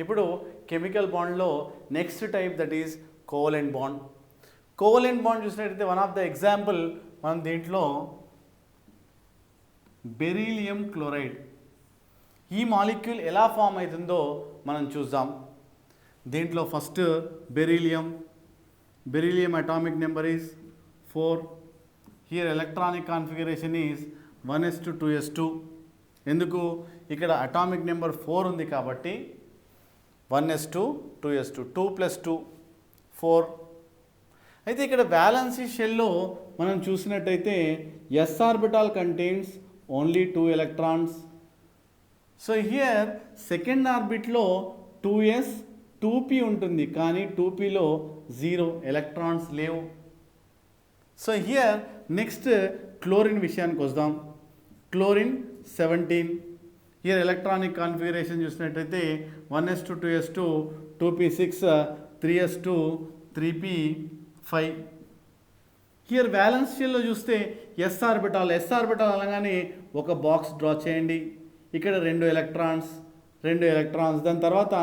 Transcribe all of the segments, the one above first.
ఇప్పుడు కెమికల్ బాండ్లో next type that is covalent bond. Covalent bond చూసినట్టయితే వన్ ఆఫ్ ద ఎగ్జాంపుల్ మనం దీంట్లో బెరీలియం క్లోరైడ్, ఈ మాలిక్యూల్ ఎలా ఫామ్ అవుతుందో మనం చూద్దాం. దీంట్లో first beryllium atomic number is 4. Here electronic configuration is 1s2 ఎందుకు ఇక్కడ అటామిక్ నెంబర్ 4 ఉంది కాబట్టి 1s2 2s2 2 + 2 4. అయితే ఇక్కడ వ్యాలెన్సీ షెల్లో మనం చూసినట్టయితే s orbital contains only 2 electrons. So here second ఆర్బిట్లో 2s 2p ఉంటుంది, కానీ 2pలో 0 ఎలక్ట్రాన్స్ లేవు. సో హియర్ నెక్స్ట్ క్లోరిన్ విషయానికి వద్దాం. క్లోరిన్ 17. హియర్ ఎలక్ట్రానిక్ కాన్ఫిగరేషన్ చూసినట్టయితే 1s2 2s2 2p6 3s2 3p5. Here balance షెల్లో చూస్తే ఎస్ ఆర్బిటాల్ అనగానే ఒక బాక్స్ డ్రా చేయండి. ఇక్కడ 2 ఎలక్ట్రాన్స్. దాని తర్వాత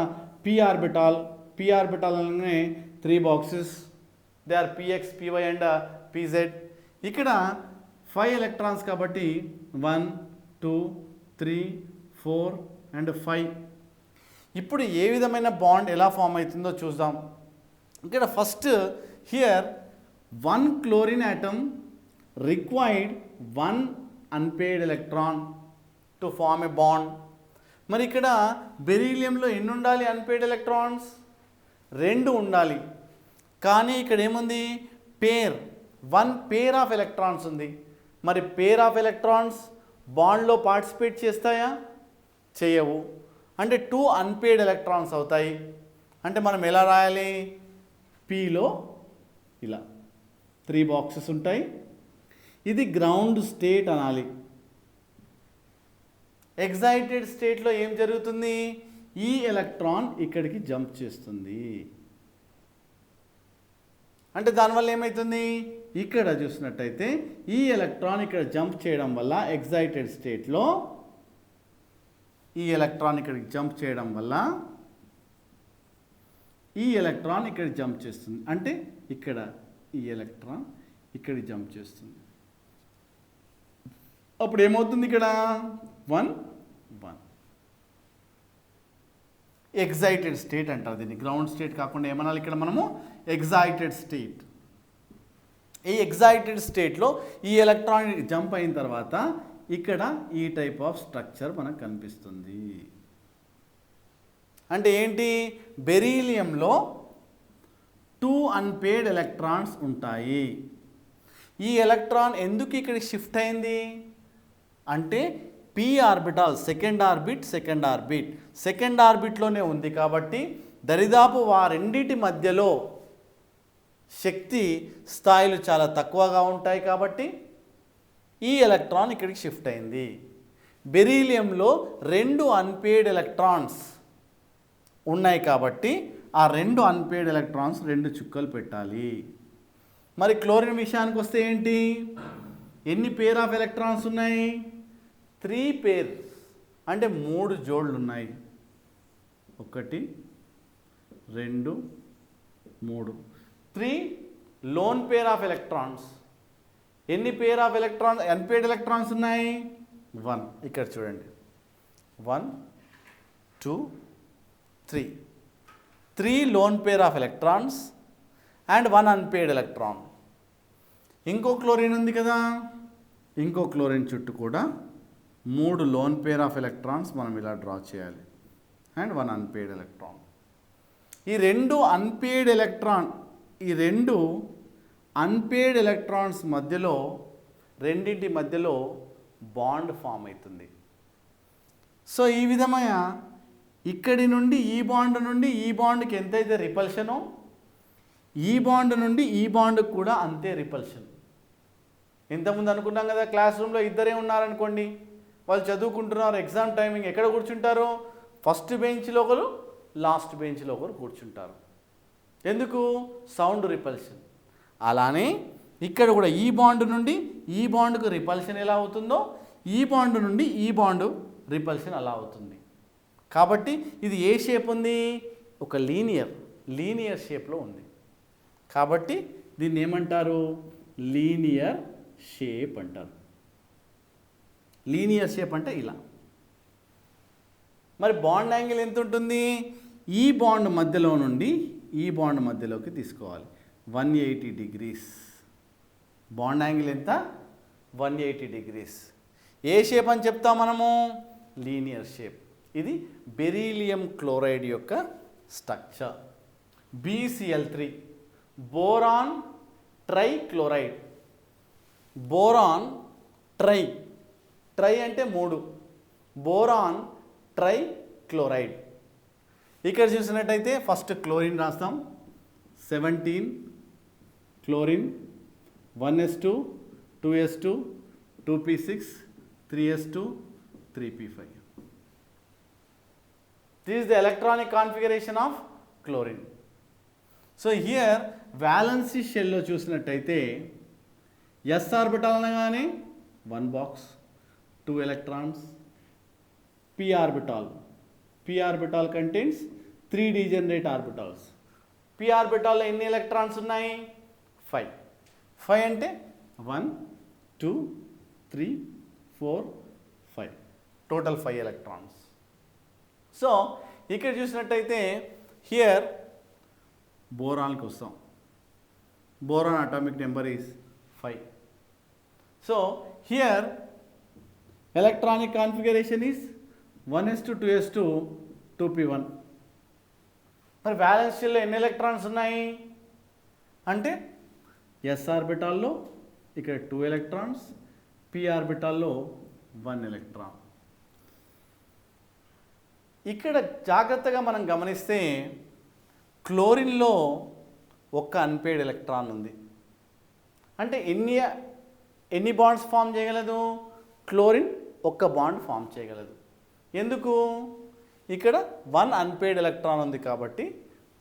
పి ఆర్బిటాల్ అనగానే 3 boxes. They are px py and pz. ఇక్కడ 5 ఎలక్ట్రాన్స్ కాబట్టి 1 2 3 4 అండ్ 5. ఇప్పుడు ఏ విధమైన బాండ్ ఎలా ఫామ్ అవుతుందో చూద్దాం. ఇక్కడ first here 1 chlorine atom required 1 unpaired electron to form a bond. మరి ఇక్కడ బెరీలియంలో ఎన్ని ఉండాలి అన్పేర్డ్ ఎలక్ట్రాన్స్? 2 ఉండాలి. కానీ ఇక్కడ ఏముంది? పేర్, 1 పేర్ ఆఫ్ ఎలక్ట్రాన్స్ ఉంది. మరి పేర్ ఆఫ్ ఎలక్ట్రాన్స్ బాండ్లో పార్టిసిపేట్ చేస్తాయా? చేయవు. అంటే 2 అన్పేర్డ్ ఎలక్ట్రాన్స్ అవుతాయి. అంటే మనం ఎలా రాయాలి? పీలో ఇలా 3 బాక్సెస్ ఉంటాయి. ఇది గ్రౌండ్ స్టేట్ అనాలి. ఎగ్జైటెడ్ స్టేట్లో ఏం జరుగుతుంది? ఈ ఎలక్ట్రాన్ ఇక్కడికి జంప్ చేస్తుంది. అంటే దానివల్ల ఏమవుతుంది? ఇక్కడ చూసినట్టయితే ఈ ఎలక్ట్రాన్ ఇక్కడ జంప్ చేయడం వల్ల ఎగ్జైటెడ్ స్టేట్లో ఈ ఎలక్ట్రాన్ ఇక్కడికి జంప్ చేయడం వల్ల ఈ ఎలక్ట్రాన్ ఇక్కడ జంప్ చేస్తుంది. అంటే ఇక్కడ ఈ ఎలక్ట్రాన్ ఇక్కడికి జంప్ చేస్తుంది. అప్పుడు ఏమవుతుంది? ఇక్కడ 1 1 ఎగ్జైటెడ్ స్టేట్ అంటారు దీన్ని. గ్రౌండ్ స్టేట్ కాకుండా ఏమనాలి ఇక్కడ మనము? Excited state. ఈ ఎగ్జైటెడ్ స్టేట్లో ఈ ఎలక్ట్రాన్ జంప్ అయిన తర్వాత ఇక్కడ ఈ టైప్ ఆఫ్ స్ట్రక్చర్ మనకు కనిపిస్తుంది. అంటే ఏంటి? బెరీలియంలో 2 అన్పేర్డ్ ఎలక్ట్రాన్స్ ఉంటాయి. ఈ ఎలక్ట్రాన్ ఎందుకు ఇక్కడికి షిఫ్ట్ అయింది అంటే పి ఆర్బిటాల్ సెకండ్ ఆర్బిట్లోనే ఉంది కాబట్టి దరిదాపు వారెండిటి మధ్యలో శక్తి స్థాయిలు చాలా తక్కువగా ఉంటాయి కాబట్టి ఈ ఎలక్ట్రాన్ ఇక్కడికి షిఫ్ట్ అయింది. బెరీలియంలో 2 అన్పేర్డ్ ఎలక్ట్రాన్స్ ఉన్నాయి కాబట్టి ఆ 2 అన్పేర్డ్ ఎలక్ట్రాన్స్ 2 చుక్కలు పెట్టాలి. మరి క్లోరిన్ విషయానికి వస్తే ఏంటి? ఎన్ని పేర్ ఆఫ్ ఎలక్ట్రాన్స్ ఉన్నాయి? 3 పేర్, అంటే 3 జోడ్లు ఉన్నాయి. 1 2 3 3 లోన్ పేర్ ఆఫ్ ఎలక్ట్రాన్స్. ఎన్ని pair of electrons unpaired electrons ఉన్నాయి? 1. ఇక్కడ చూడండి 1 2 3 3 lone pair of electrons and 1 unpaired electron. ఇంకో క్లోరిన్ ఉంది కదా, ఇంకో క్లోరిన్ చుట్టూ కూడా 3 లోన్ పేర్ ఆఫ్ ఎలక్ట్రాన్స్ మనం ఇలా డ్రా చేయాలి అండ్ 1 అన్పేర్డ్ ఎలక్ట్రాన్. ఈ 2 అన్పేర్డ్ ఎలక్ట్రాన్స్ మధ్యలో రెండింటి మధ్యలో బాండ్ ఫామ్ అవుతుంది. సో ఈ విధమైన ఇక్కడి నుండి ఈ బాండ్కి ఎంతైతే రిపల్షనో ఈ బాండ్ నుండి ఈ బాండ్కి కూడా అంతే రిపల్షన్. ఇంతకుముందు అనుకున్నాం కదా, క్లాస్ రూమ్లో ఇద్దరే ఉన్నారనుకోండి, వాళ్ళు చదువుకుంటున్నారు, ఎగ్జామ్ టైమింగ్ ఎక్కడ కూర్చుంటారు? ఫస్ట్ బెంచ్లో ఒకరు, లాస్ట్ బెంచ్లో ఒకరు కూర్చుంటారు. ఎందుకు? Sound repulsion. అలానే ఇక్కడ కూడా ఈ బాండ్ నుండి ఈ బాండ్కు రిపల్షన్ ఎలా అవుతుందో ఈ బాండ్ నుండి ఈ బాండ్ రిపల్షన్ అలా అవుతుంది. కాబట్టి ఇది ఏ షేప్ ఉంది, ఒక లీనియర్ షేప్లో ఉంది. కాబట్టి దీన్ని ఏమంటారు, లీనియర్ షేప్ అంటారు. లీనియర్ షేప్ అంటే ఇలా. మరి బాండ్ యాంగిల్ ఎంత ఉంటుంది, ఈ బాండ్ మధ్యలో నుండి ఈ బాండ్ మధ్యలోకి తీసుకోవాలి, 180 degrees. బాండ్ యాంగిల్ ఎంత, 180 degrees. ఏ షేప్ అని చెప్తాం మనము, లీనియర్ షేప్. ఇది బెరీలియం క్లోరైడ్ యొక్క structure. BCl3 boron trichloride. Boron try అంటే 3, బోరాన్ ట్రైక్లోరైడ్. ఇక్కడ చూసినట్టయితే ఫస్ట్ క్లోరిన్ రాస్తాం, 17 chlorine, 1s2 2s2 2p6 3s2 3p5. This is the electronic configuration of chlorine. So here valency shell లో చూసినట్టయితే s orbital అనగానే 1 box, 2 electrons. p orbital contains 3 degenerate orbitals. p ఆర్బిటాల్లో ఎన్ని electrons ఉన్నాయి, 5 అంటే 1 2 3 4 5, total 5 electrons. So ఇక్కడ చూసినట్టయితే here బోరాన్కి వస్తాం, boron atomic number is 5. So here electronic configuration is 1s2 2s2 2p1. మరి వ్యాలెన్స్ షెల్లో ఎన్ని ఎలక్ట్రాన్స్ ఉన్నాయి అంటే s ఆర్బిటాల్లో ఇక్కడ 2 electrons, p ఆర్బిటాల్లో 1 electron. ఇక్కడ జాగ్రత్తగా మనం గమనిస్తే క్లోరిన్లో ఒక్క అన్పేడ్ ఎలక్ట్రాన్ ఉంది. అంటే ఎన్ని బాండ్స్ ఫామ్ చేయగలదు, క్లోరిన్ ఒక్క బాండ్ ఫామ్ చేయగలదు. ఎందుకు, ఇక్కడ 1 అన్పేడ్ ఎలక్ట్రాన్ ఉంది కాబట్టి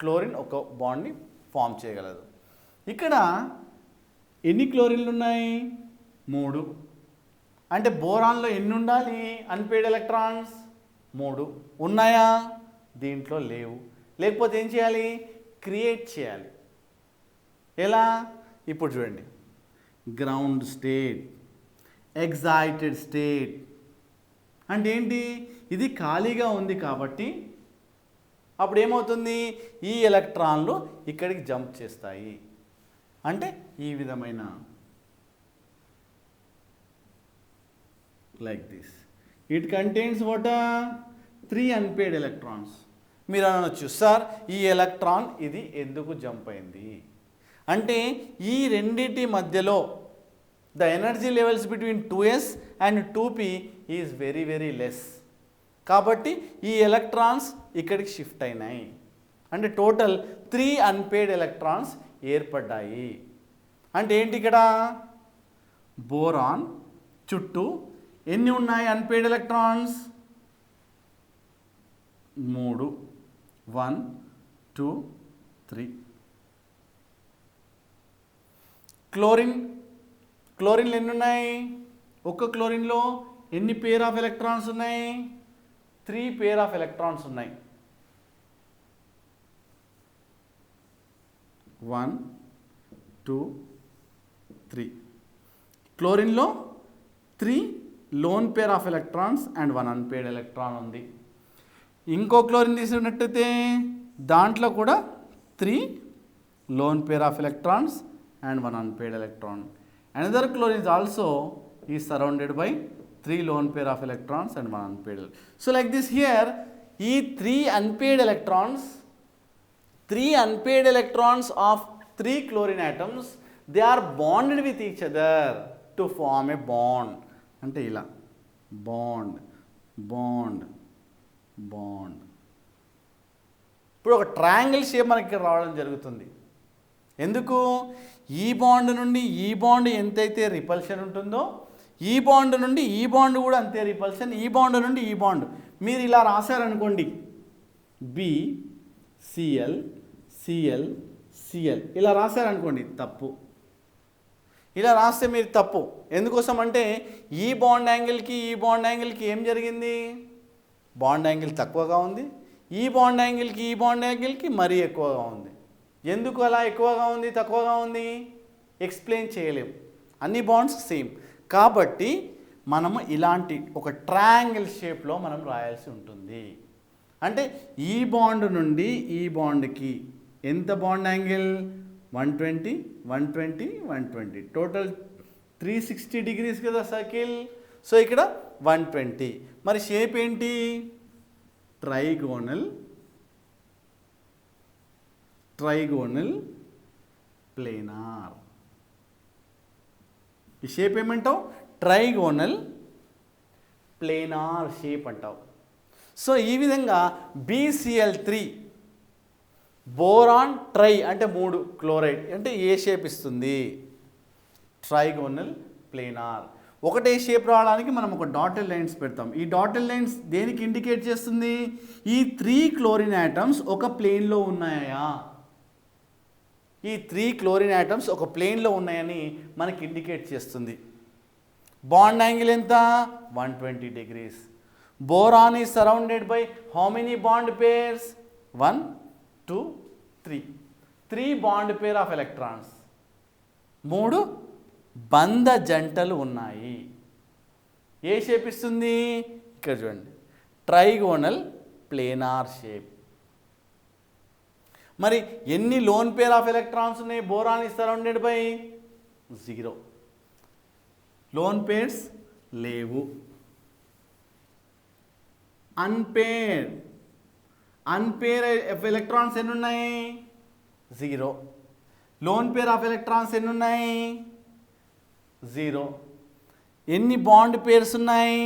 క్లోరిన్ ఒక బాండ్ని ఫామ్ చేయగలదు. ఇక్కడ ఎన్ని క్లోరిన్లు ఉన్నాయి, 3. అంటే బోరాన్లో ఎన్ని ఉండాలి అన్పేడ్ ఎలక్ట్రాన్స్, 3 ఉన్నాయా, దీంట్లో లేవు. లేకపోతే ఏం చేయాలి, క్రియేట్ చేయాలి. ఎలా, ఇప్పుడు చూడండి, గ్రౌండ్ స్టేట్, ఎగ్జైటెడ్ స్టేట్ అంటే ఏంటి, ఇది ఖాళీగా ఉంది కాబట్టి అప్పుడు ఏమవుతుంది, ఈ ఎలక్ట్రాన్లు ఇక్కడికి జంప్ చేస్తాయి. అంటే ఈ విధమైన like this. It contains what, 3 unpaired electrons. మీరు అనొచ్చు, సార్ ఈ ఎలక్ట్రాన్ ఇది ఎందుకు జంప్ అయింది అంటే ఈ రెండిటి మధ్యలో the energy levels between 2s and 2p is very very less. కాబట్టి ఈ ఎలక్ట్రాన్స్ ఇక్కడికి షిఫ్ట్ అయినాయి. అంటే టోటల్ 3 అన్పేడ్ ఎలక్ట్రాన్స్ ఏర్పడ్డాయి. అంటే ఏంటి, ఇక్కడ బోరాన్ చుట్టూ ఎన్ని ఉన్నాయి అన్పేడ్ ఎలక్ట్రాన్స్, 3, 1 2 3. క్లోరిన్లు ఎన్ని ఉన్నాయి, ఒక్క క్లోరిన్లో ఎన్ని పేర్ ఆఫ్ ఎలక్ట్రాన్స్ ఉన్నాయి, 3 పేర్ ఆఫ్ ఎలక్ట్రాన్స్ ఉన్నాయి. 1 2 3. క్లోరిన్లో 3 lone pair of electrons and 1 unpaired electron ఉంది. ఇంకో క్లోరిన్ తీసుకున్నట్టయితే దాంట్లో కూడా 3 lone pair of electrons and 1 unpaired electron. Another chlorine also is surrounded by 3 lone pair of electrons and 1 unpaired. So like this here, ఈ 3 unpaired electrons of 3 chlorine atoms, they are bonded with each other to form a bond. అంటే ఇలా bond bond bond. ఇప్పుడు ఒక triangle shape మనకి ఇక్కడ రావడం జరుగుతుంది. ఎందుకు, ఈ బాండ్ నుండి ఈ బాండ్ ఎంతైతే రిపల్షన్ ఉంటుందో ఈ బాండ్ నుండి ఈ బాండ్ కూడా అంతే రిపల్షన్, ఈ బాండ్ నుండి ఈ బాండ్. మీరు ఇలా రాశారనుకోండి, BCl Cl Cl ఇలా రాశారనుకోండి, తప్పు. ఇలా రాస్తే మీరు తప్పు. ఎందుకోసం అంటే ఈ బాండ్ యాంగిల్కి ఈ బాండ్ యాంగిల్కి ఏం జరిగింది, బాండ్ యాంగిల్ తక్కువగా ఉంది, ఈ బాండ్ యాంగిల్కి ఈ బాండ్ యాంగిల్కి మరీ ఎక్కువగా ఉంది. ఎందుకు అలా ఎక్కువగా ఉంది తక్కువగా ఉంది ఎక్స్ప్లెయిన్ చేయలేము, అన్ని బాండ్స్ సేమ్. కాబట్టి మనము ఇలాంటి ఒక ట్రయాంగిల్ షేప్లో మనం రాయాల్సి ఉంటుంది. అంటే ఈ బాండ్ నుండి ఈ బాండ్కి ఎంత బాండ్ యాంగిల్ 120 120 120 టోటల్ 360 డిగ్రీస్ కదా సర్కిల్. సో ఇక్కడ 120. మరి షేప్ ఏంటి? Trigonal planar. ఈ షేప్ ఏమంటావు? ట్రైగోనల్ ప్లేనార్ షేప్ అంటావు. సో ఈ విధంగా BCl3 బోరాన్ ట్రై అంటే 3 క్లోరైడ్ అంటే ఏ షేప్ ఇస్తుంది? Trigonal planar. ఒకటే షేప్ రావడానికి మనం ఒక డాటెడ్ లైన్స్ పెడతాం. ఈ డాటెడ్ లైన్స్ దేనికి ఇండికేట్ చేస్తుంది? ఈ 3 క్లోరిన్ యాటమ్స్ ఒక ప్లేన్లో ఉన్నాయా, ఈ 3 క్లోరిన్ యాటమ్స్ ఒక ప్లేన్లో ఉన్నాయని మనకి ఇండికేట్ చేస్తుంది. బాండ్ యాంగిల్ ఎంత? 120 degrees. Boron is surrounded by how many bond pairs? 1 2 3. 3 bond pair of electrons. 3 బంధ జంటలు ఉన్నాయి. ఏ షేప్ ఇస్తుంది? ఇక్కడ చూడండి, ట్రైగోనల్ ప్లేనార్ షేప్. మరి ఎన్ని లోన్ పేర్ ఆఫ్ ఎలక్ట్రాన్స్ ఉన్నాయి? Boron is surrounded by 0. Loan pairs లేవు. అన్పేర్ ఆఫ్ ఎలక్ట్రాన్స్ ఎన్ని ఉన్నాయి? 0. లోన్ పేర్ ఆఫ్ ఎలక్ట్రాన్స్ ఎన్ని ఉన్నాయి? 0. ఎన్ని బాండ్ పేర్స్ ఉన్నాయి?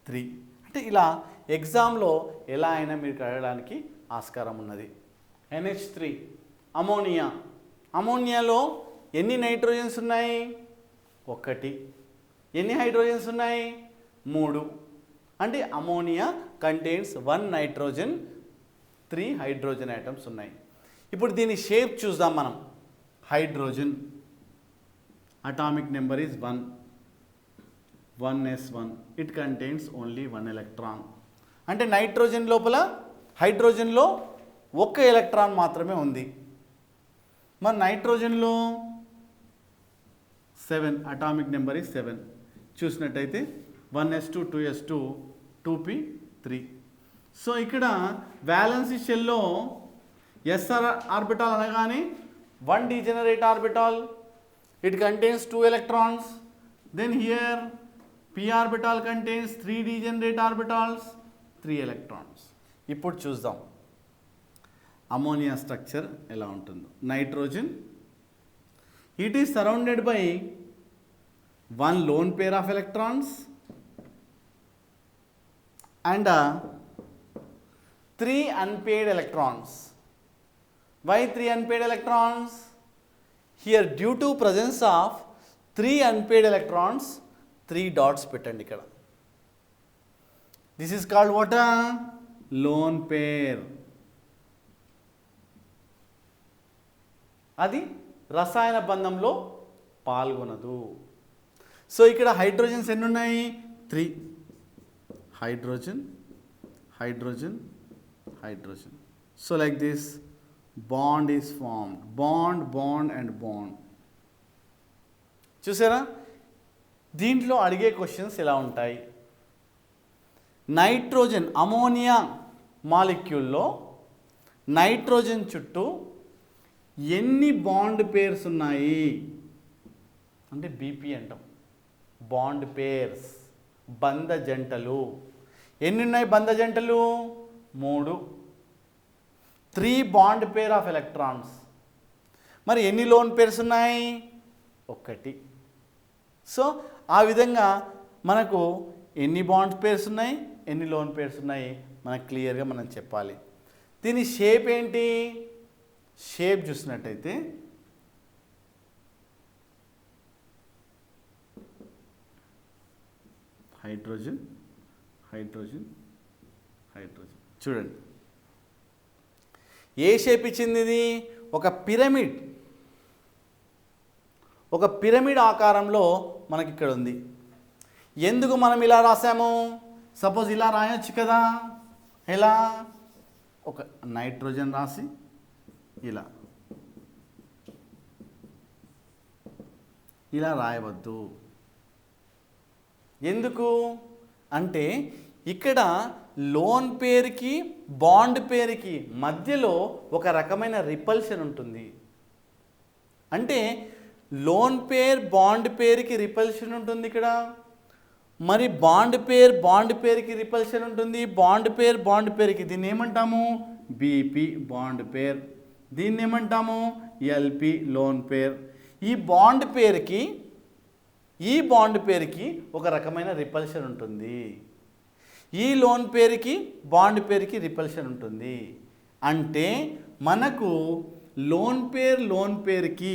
3. అంటే ఇలా ఎగ్జామ్లో ఎలా అయినా మీరు అడగడానికి ఆస్కారం ఉన్నది. NH3 అమోనియాలో ఎన్ని నైట్రోజన్స్ ఉన్నాయి? 1. ఎన్ని హైడ్రోజన్స్ ఉన్నాయి? 3. అంటే ammonia contains 1 nitrogen 3 hydrogen items ఉన్నాయి. ఇప్పుడు దీని షేప్ చూద్దాం మనం. Hydrogen atomic number is 1s1. It contains only 1 electron. అంటే నైట్రోజన్ లోపల హైడ్రోజన్లో 1 ఎలక్ట్రాన్ మాత్రమే ఉంది. మరి నైట్రోజన్లో 7, అటామిక్ నెంబర్ ఈజ్ 7. చూసినట్టయితే 1s2 2s2 2p3. సో ఇక్కడ వ్యాలెన్సీ షెల్లో SR ఆర్బిటాల్ అనగానే 1 degenerate orbital, it contains 2 electrons. Then here p orbital contains 3 degenerate orbitals, 3 electrons. ఇప్పుడు చూద్దాం అమోనియా స్ట్రక్చర్ ఎలా ఉంటుందో. Nitrogen, it is surrounded by 1 lone pair of electrons and 3 unpaired electrons. Why 3 unpaired electrons? Here due to presence of 3 unpaired electrons, 3 dots పెట్టండి ఇక్కడ. This is called what? Lone pair. అది రసాయన బంధంలో పాల్గొనదు. So ఇక్కడ hydrogens ఎన్ని ఉన్నాయి? 3. Hydrogen hydrogen hydrogen. So like this bond is formed. Bond bond and bond. చూసారా? దీంట్లో అడిగే క్వశ్చన్స్ ఎలా ఉంటాయి? నైట్రోజన్ అమోనియా మాలిక్యూల్లో నైట్రోజన్ చుట్టూ ఎన్ని బాండ్ పేర్స్ ఉన్నాయి అంటే బీపీ అంటాం. బాండ్ పేర్స్, బంధ జంటలు. ఎన్ని ఉన్నాయి బంధ జంటలు? 3. 3 బాండ్ పేర్ ఆఫ్ ఎలక్ట్రాన్స్. మరి ఎన్ని లోన్ పేర్స్ ఉన్నాయి? 1. సో ఆ విధంగా మనకు ఎన్ని బాండ్ పేర్స్ ఉన్నాయి, ఎన్ని లోన్ పేర్స్ ఉన్నాయి మనకు క్లియర్గా మనం చెప్పాలి. దీని షేప్ ఏంటి? షేప్ చూసినట్టయితే హైడ్రోజన్ హైడ్రోజన్ హైడ్రోజన్. చూడండి ఏ షేప్ ఇచ్చింది ఇది? ఒక పిరమిడ్. ఒక పిరమిడ్ ఆకారంలో మనకి ఇక్కడ ఉంది. ఎందుకు మనం ఇలా రాసాము? సపోజ్ ఇలా రాయొచ్చు కదా, ఎలా, ఒక నైట్రోజన్ రాసి ఇలా రాయవద్దు. ఎందుకు అంటే ఇక్కడ లోన్ పేరుకి బాండ్ పేరుకి మధ్యలో ఒక రకమైన రిపల్షన్ ఉంటుంది. అంటే లోన్ పేర్ బాండ్ పేరుకి రిపల్షన్ ఉంటుంది ఇక్కడ, మరి బాండ్ పేరుకి రిపల్షన్ ఉంటుంది, బాండ్ పేరుకి. దీన్ని ఏమంటాము? BP bond pair. దీన్ని ఏమంటాము? LP lone pair. ఈ బాండ్ పేరుకి ఒక రకమైన రిపల్షన్ ఉంటుంది, ఈ లోన్ పేరుకి బాండ్ పేరుకి రిపల్షన్ ఉంటుంది. అంటే మనకు లోన్ పేరుకి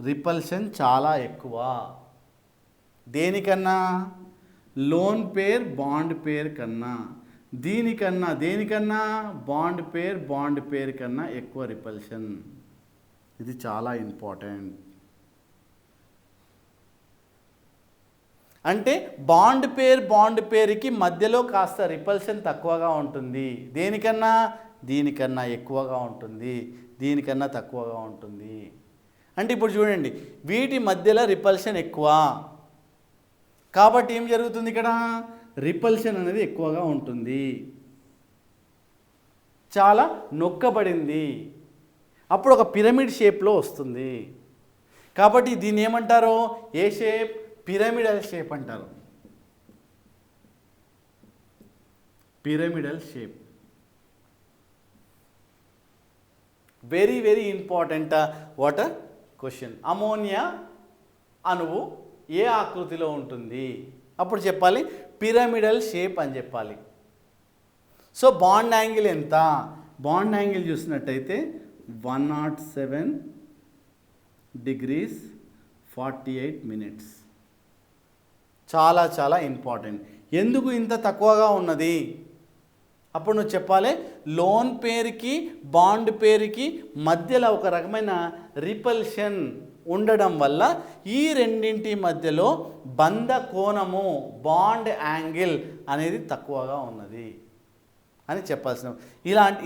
రిపల్షన్ చాలా ఎక్కువ. దేనికన్నా? లోన్ పేర్ బాండ్ పేర్ కన్నా. దేనికన్నా? బాండ్ పేర్ కన్నా ఎక్కువ రిపల్షన్. ఇది చాలా ఇంపార్టెంట్. అంటే బాండ్ పేరుకి మధ్యలో కాస్త రిపల్షన్ తక్కువగా ఉంటుంది. దీనికన్నా ఎక్కువగా ఉంటుంది, దీనికన్నా తక్కువగా ఉంటుంది. అంటే ఇప్పుడు చూడండి, వీటి మధ్యలో రిపల్షన్ ఎక్కువ కాబట్టి ఏం జరుగుతుంది ఇక్కడ? రిపల్షన్ అనేది ఎక్కువగా ఉంటుంది, చాలా నొక్కబడింది, అప్పుడు ఒక పిరమిడ్ షేప్లో వస్తుంది. కాబట్టి దీన్ని ఏమంటారు? ఏ షేప్? పిరమిడల్ షేప్ అంటారు. Pyramidal shape. Very very important water question. Ammonia అణువు ఏ ఆకృతిలో ఉంటుంది? అప్పుడు చెప్పాలి పిరమిడల్ షేప్ అని చెప్పాలి. సో బాండ్ యాంగిల్ ఎంత? బాండ్ యాంగిల్ చూసినట్టయితే 107 degrees 48 minutes. చాలా చాలా ఇంపార్టెంట్. ఎందుకు ఇంత తక్కువగా ఉన్నది? అప్పుడు నువ్వు చెప్పాలి లోన్ పేరుకి బాండ్ పేరుకి మధ్యలో ఒక రకమైన రిపల్షన్ ఉండడం వల్ల ఈ రెండింటి మధ్యలో బంధ కోణము బాండ్ యాంగిల్ అనేది తక్కువగా ఉన్నది అని చెప్పాల్సిన.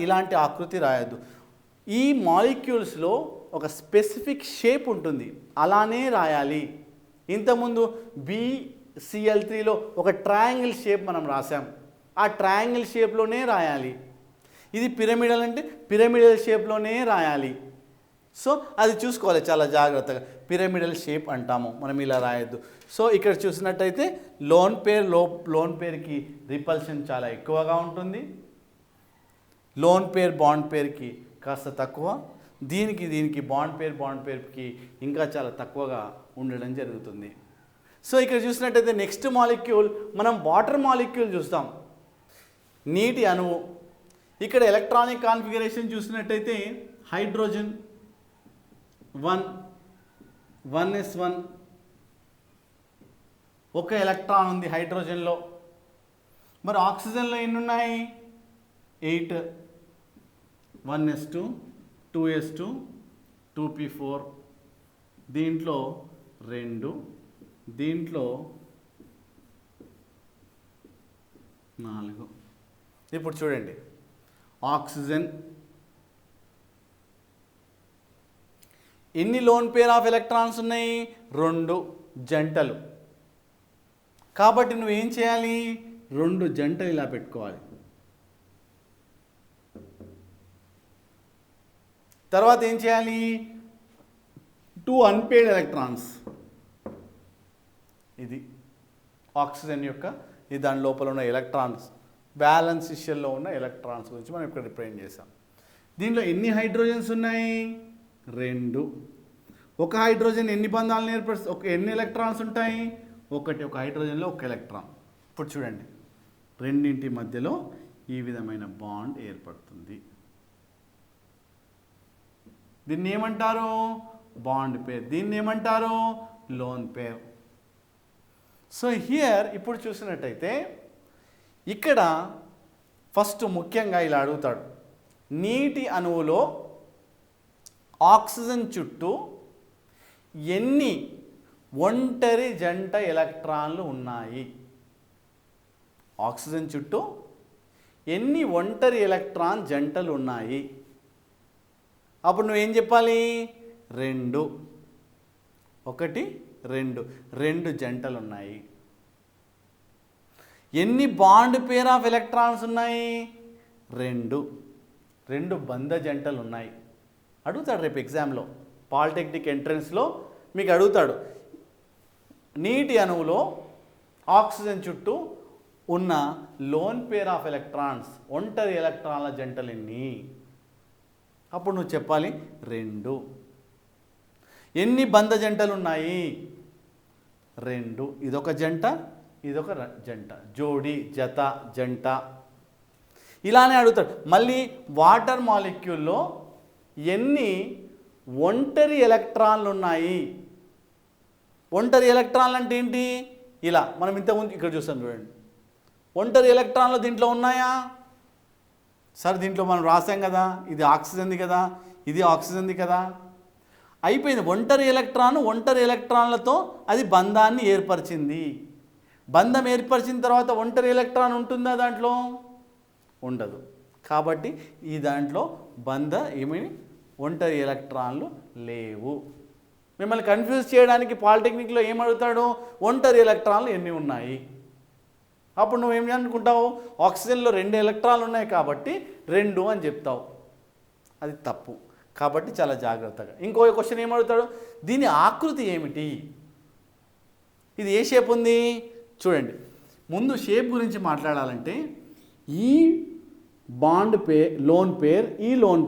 ఇలాంటి ఆకృతి రాయొద్దు. ఈ మాలిక్యూల్స్లో ఒక స్పెసిఫిక్ షేప్ ఉంటుంది, అలానే రాయాలి. ఇంతకుముందు BCl3లో ఒక ట్రయాంగిల్ షేప్ మనం రాసాం, ఆ ట్రయాంగిల్ షేప్లోనే రాయాలి. ఇది పిరమిడల్ అంటే పిరమిడల్ షేప్లోనే రాయాలి. సో అది చూసుకోవాలి చాలా జాగ్రత్తగా. పిరమిడల్ షేప్ అంటాము మనం, ఇలా రాయొద్దు. సో ఇక్కడ చూసినట్టయితే లోన్ పేరుకి రిపల్షన్ చాలా ఎక్కువగా ఉంటుంది, లోన్ పేర్ బాండ్ పేరుకి కాస్త తక్కువ, దీనికి బాండ్ పేరుకి ఇంకా చాలా తక్కువగా ఉండడం జరుగుతుంది. సో ఇక్కడ చూసినట్టయితే నెక్స్ట్ మాలిక్యూల్ మనం వాటర్ మాలిక్యూల్ చూస్తాం, నీటి అణువు. ఇక్కడ ఎలక్ట్రానిక్ కాన్ఫిగరేషన్ చూసినట్టయితే హైడ్రోజన్ 1s1 ఒక ఎలక్ట్రాన్ ఉంది హైడ్రోజన్లో. మరి ఆక్సిజన్లో ఎన్ని ఉన్నాయి? 8, 1s2 2s2 2p4, దీంట్లో 2, దీంట్లో 4. ఇప్పుడు చూడండి, ఆక్సిజన్ ఎన్ని లోన్ పేర్ ఆఫ్ ఎలక్ట్రాన్స్ ఉన్నాయి? 2 జంటలు. కాబట్టి నువ్వేం చేయాలి? 2 జంటలు ఇలా పెట్టుకోవాలి. తర్వాత ఏం చేయాలి? 2 అన్పేర్డ్ ఎలక్ట్రాన్స్. ఇది ఆక్సిజన్ యొక్క దాని లోపల ఉన్న ఎలక్ట్రాన్స్, బ్యాలెన్స్ షెల్లో ఉన్న ఎలక్ట్రాన్స్ గురించి మనం ఇక్కడ రిప్రజెంట్ చేసాం. దీనిలో ఎన్ని హైడ్రోజన్స్ ఉన్నాయి? 2. ఒక హైడ్రోజన్ ఎన్ని బంధాలను ఏర్పరుస్తుంది? ఎన్ని ఎలక్ట్రాన్స్ ఉంటాయి? ఒక హైడ్రోజన్లో 1 ఎలక్ట్రాన్. ఇప్పుడు చూడండి, రెండింటి మధ్యలో ఈ విధమైన బాండ్ ఏర్పడుతుంది. దీన్ని ఏమంటారు? Bond pair. దీన్ని ఏమంటారు? Lone pair. సో హియర్ ఇప్పుడు చూసినట్టయితే ఇక్కడ ఫస్ట్ ముఖ్యంగా ఇలా అడుగుతాడు, నీటి అణువులో ఆక్సిజన్ చుట్టూ ఎన్ని ఒంటరి జంట ఎలక్ట్రాన్లు ఉన్నాయి. ఆక్సిజన్ చుట్టూ ఎన్ని ఒంటరి ఎలక్ట్రాన్ జంటలు ఉన్నాయి? అప్పుడు నువ్వేం చెప్పాలి? 2. 1 2 2 జంటలు ఉన్నాయి. ఎన్ని బాండ్ పేర్ ఆఫ్ ఎలక్ట్రాన్స్ ఉన్నాయి? 2 2 బంధ జంటలు ఉన్నాయి. అడుగుతాడు రేపు ఎగ్జామ్లో, పాలిటెక్నిక్ ఎంట్రన్స్లో మీకు అడుగుతాడు, నీటి అణువులో ఆక్సిజన్ చుట్టూ ఉన్న లోన్ పేర్ ఆఫ్ ఎలక్ట్రాన్స్, ఒంటరి ఎలక్ట్రాన్ల జంటలు ఎన్ని? అప్పుడు నువ్వు చెప్పాలి 2. ఎన్ని బంధ జంటలు ఉన్నాయి? 2. ఇదొక జంట, ఇదొక జంట, జోడి, జత, జంట. ఇలానే అడుగుతాడు. మళ్ళీ వాటర్ మాలిక్యూల్లో ఎన్ని ఒంటరి ఎలక్ట్రాన్లు ఉన్నాయి? ఒంటరి ఎలక్ట్రాన్లు అంటే ఏంటి? ఇలా మనం ఇంతకుముందు ఇక్కడ చూస్తాం చూడండి, ఒంటరి ఎలక్ట్రాన్లు దీంట్లో ఉన్నాయా? సరే దీంట్లో మనం రాసాం కదా, ఇది ఆక్సిజన్ది కదా, ఇది ఆక్సిజన్ది కదా, అయిపోయింది. ఒంటరి ఎలక్ట్రాన్లతో అది బంధాన్ని ఏర్పరిచింది. బంధం ఏర్పరిచిన తర్వాత ఒంటరి ఎలక్ట్రాన్ ఉంటుందా దాంట్లో? ఉండదు. కాబట్టి ఈ దాంట్లో ఒంటరి ఎలక్ట్రాన్లు లేవు. మిమ్మల్ని కన్ఫ్యూజ్ చేయడానికి పాలిటెక్నిక్లో ఏం అడుగుతాడు? ఒంటరి ఎలక్ట్రాన్లు ఎన్ని ఉన్నాయి? అప్పుడు నువ్వేం అనుకుంటావు? ఆక్సిజన్లో 2 ఎలక్ట్రాన్లు ఉన్నాయి కాబట్టి 2 అని చెప్తావు. అది తప్పు. కాబట్టి చాలా జాగ్రత్తగా. ఇంకో క్వశ్చన్ ఏమడుగుతాడు? దీని ఆకృతి ఏమిటి? ఇది ఏ షేప్ ఉంది? చూడండి, ముందు షేప్ గురించి మాట్లాడాలంటే ఈ బాండ్ పేర్, లోన్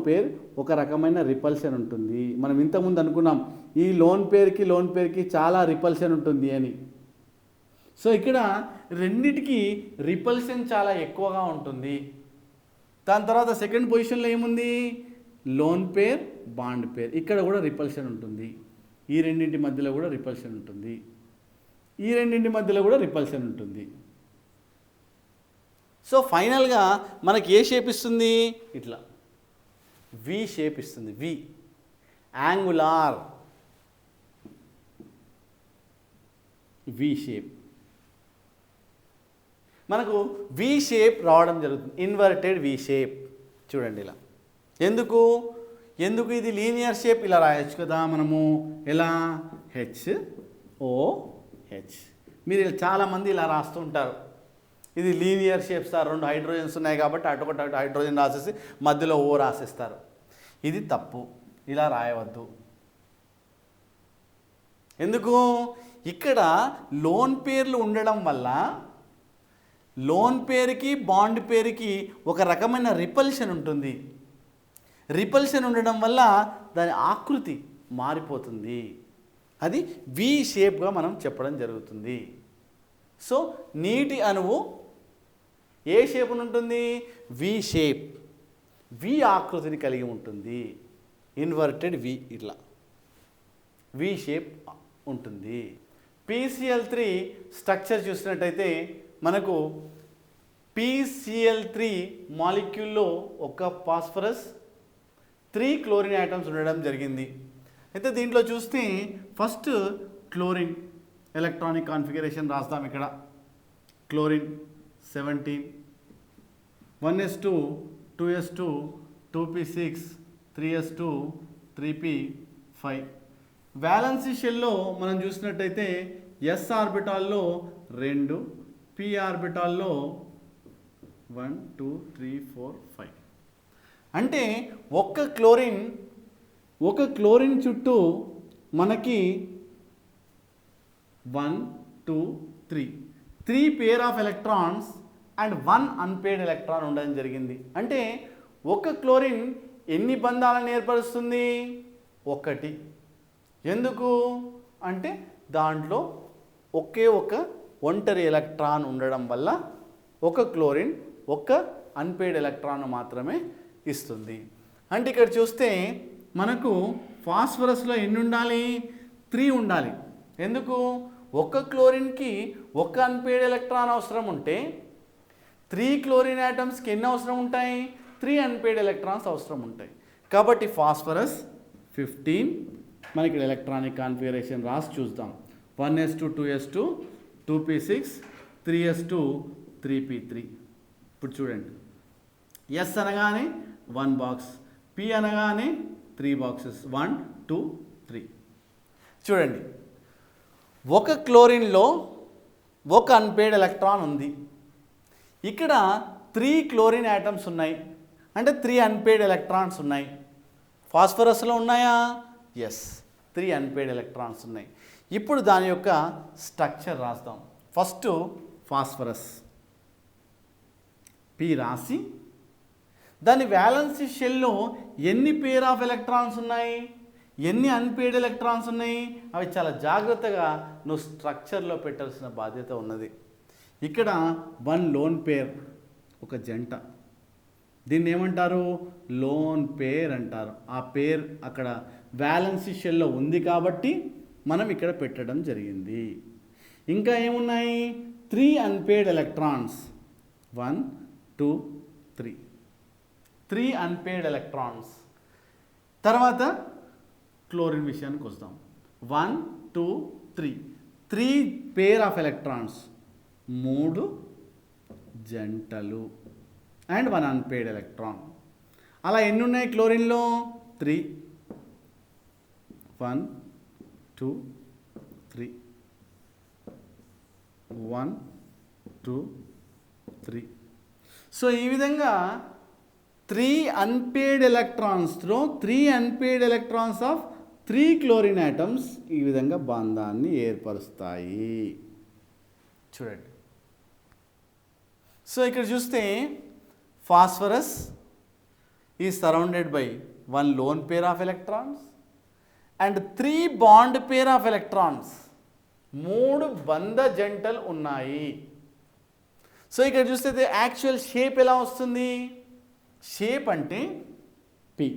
పేర్ ఒక రకమైన రిపల్షన్ ఉంటుంది. మనం ఇంతకుముందు అనుకున్నాం ఈ లోన్ పేర్కి చాలా రిపల్షన్ ఉంటుంది అని. సో ఇక్కడ రెండిటికి రిపల్షన్ చాలా ఎక్కువగా ఉంటుంది. దాని తర్వాత సెకండ్ పొజిషన్లో ఏముంది? Lone pair, bond pair. ఇక్కడ కూడా రిపల్షన్ ఉంటుంది. ఈ రెండింటి మధ్యలో కూడా రిపల్షన్ ఉంటుంది. ఈ రెండింటి మధ్యలో కూడా రిపల్షన్ ఉంటుంది. సో ఫైనల్గా మనకి ఏ షేప్ ఇస్తుంది? ఇట్లా వి షేప్ ఇస్తుంది. వి, యాంగులార్ వి షేప్. మనకు వి షేప్ రావడం జరుగుతుంది, ఇన్వర్టెడ్ వి షేప్. చూడండి ఇలా. ఎందుకు ఇది లీనియర్ షేప్? ఇలా రాయొచ్చు కదా మనము. ఎలా? HOH. మీరు చాలామంది ఇలా రాస్తూ ఉంటారు. ఇది లీనియర్ షేప్ సార్, 2 హైడ్రోజన్స్ ఉన్నాయి కాబట్టి అటొకటి హైడ్రోజన్ రాసేసి మధ్యలో O రాసేస్తారు. ఇది తప్పు, ఇలా రాయవద్దు. ఎందుకు? ఇక్కడ లోన్ పేర్లు ఉండడం వల్ల లోన్ పేరుకి బాండ్ పేరుకి ఒక రకమైన రిపల్షన్ ఉంటుంది. రిపల్షన్ ఉండడం వల్ల దాని ఆకృతి మారిపోతుంది. అది వి షేప్గా మనం చెప్పడం జరుగుతుంది. సో నీటి అణువు ఏ షేప్ ఉంటుంది? వి షేప్, వి ఆకృతిని కలిగి ఉంటుంది. ఇన్వర్టెడ్ వి, ఇట్లా వి షేప్ ఉంటుంది. PCl3 స్ట్రక్చర్ చూసినట్టయితే మనకు PCl3 మాలిక్యూల్లో ఒక ఫాస్ఫరస్, 3 క్లోరిన్ ఐటమ్స్ ఉండడం జరిగింది. అయితే దీంట్లో చూస్తే ఫస్ట్ క్లోరిన్ ఎలక్ట్రానిక్ కాన్ఫిగరేషన్ రాస్తాం. ఇక్కడ chlorine 17, 1s2, 2s2, 2p6, 3s2, 3p5. Valency షెల్లో మనం చూసినట్టయితే s ఆర్బిటాల్లో 2, p ఆర్బిటాల్లో 1, 2, 3, 4, 5. అంటే ఒక్క క్లోరిన్ చుట్టూ మనకి 1, 2, 3 పేర్ of electrons and 1 unpaired electron ఉండడం జరిగింది. అంటే ఒక క్లోరిన్ ఎన్ని బంధాలను ఏర్పరుస్తుంది? 1. ఎందుకు అంటే దాంట్లో ఒకే ఒక ఒంటరి ఎలక్ట్రాన్ ఉండడం వల్ల ఒక క్లోరిన్ ఒక అన్పేర్డ్ ఎలక్ట్రాన్ మాత్రమే ఇస్తుంది. అంటే ఇక్కడ చూస్తే మనకు ఫాస్ఫరస్లో ఎన్ని ఉండాలి? 3 ఉండాలి. ఎందుకు? ఒక క్లోరిన్కి ఒక అన్పేర్డ్ ఎలక్ట్రాన్ అవసరం ఉంటే 3 క్లోరిన్ ఆటమ్స్కి ఎన్ని అవసరం ఉంటాయి? 3 అన్పేర్డ్ ఎలక్ట్రాన్స్ అవసరం ఉంటాయి. కాబట్టి ఫాస్ఫరస్ 15. మనకి ఎలక్ట్రానిక్ కాన్ఫిగరేషన్ రాసి చూద్దాం. 1s2 2s2 2p6 3s2 3p3. ఇప్పుడు చూడండి, ఎస్ అనగానే 1 బాక్స్, పి అనగానే 3 బాక్సెస్, 1 2 3. చూడండి, ఒక క్లోరిన్లో ఒక అన్పేర్డ్ ఎలక్ట్రాన్ ఉంది. ఇక్కడ 3 క్లోరిన్ యాటమ్స్ ఉన్నాయి, అంటే 3 అన్పేర్డ్ ఎలక్ట్రాన్స్ ఉన్నాయి. ఫాస్ఫరస్లో ఉన్నాయా? ఎస్, 3 అన్పేర్డ్ ఎలక్ట్రాన్స్ ఉన్నాయి. ఇప్పుడు దాని యొక్క స్ట్రక్చర్ రాస్తాం. ఫస్ట్ ఫాస్ఫరస్ పి రాసి, దాని వ్యాలెన్సీ షెల్లో ఎన్ని పేర్ ఆఫ్ ఎలక్ట్రాన్స్ ఉన్నాయి, ఎన్ని అన్పేర్డ్ ఎలక్ట్రాన్స్ ఉన్నాయి, అవి చాలా జాగ్రత్తగా నువ్వు స్ట్రక్చర్లో పెట్టాల్సిన బాధ్యత ఉన్నది. ఇక్కడ 1 లోన్ పేర్, ఒక జంట, దీన్ని ఏమంటారు? లోన్ పేర్ అంటారు. ఆ పేర్ అక్కడ వ్యాలెన్సీ షెల్లో ఉంది కాబట్టి మనం ఇక్కడ పెట్టడం జరిగింది. ఇంకా ఏమున్నాయి? 3 అన్పేర్డ్ ఎలక్ట్రాన్స్, 1 2 3, 3 అన్పేర్డ్ ఎలక్ట్రాన్స్. తర్వాత క్లోరిన్ విషయానికి వస్తాం. 1 2 3, 3 పేర్ ఆఫ్ ఎలక్ట్రాన్స్, 3 జంటలు అండ్ 1 అన్పేర్డ్ ఎలక్ట్రాన్. అలా ఎన్ని ఉన్నాయి క్లోరిన్లో? 3, 1 2 3, 1 2 3. సో ఈ విధంగా 3 అన్పేర్డ్ ఎలక్ట్రాన్స్లో 3 unpaired electrons of 3 chlorine atoms ఈ విధంగా బంధాన్ని ఏర్పరుస్తాయి. చూడండి, సో ఇక్కడ చూస్తే phosphorus is surrounded by 1 lone pair of electrons and 3 bond pair of electrons. 3 బంధ జంటలు ఉన్నాయి. సో ఇక్కడ చూస్తే యాక్చువల్ షేప్ ఎలా వస్తుంది? షేప్ అంటే పి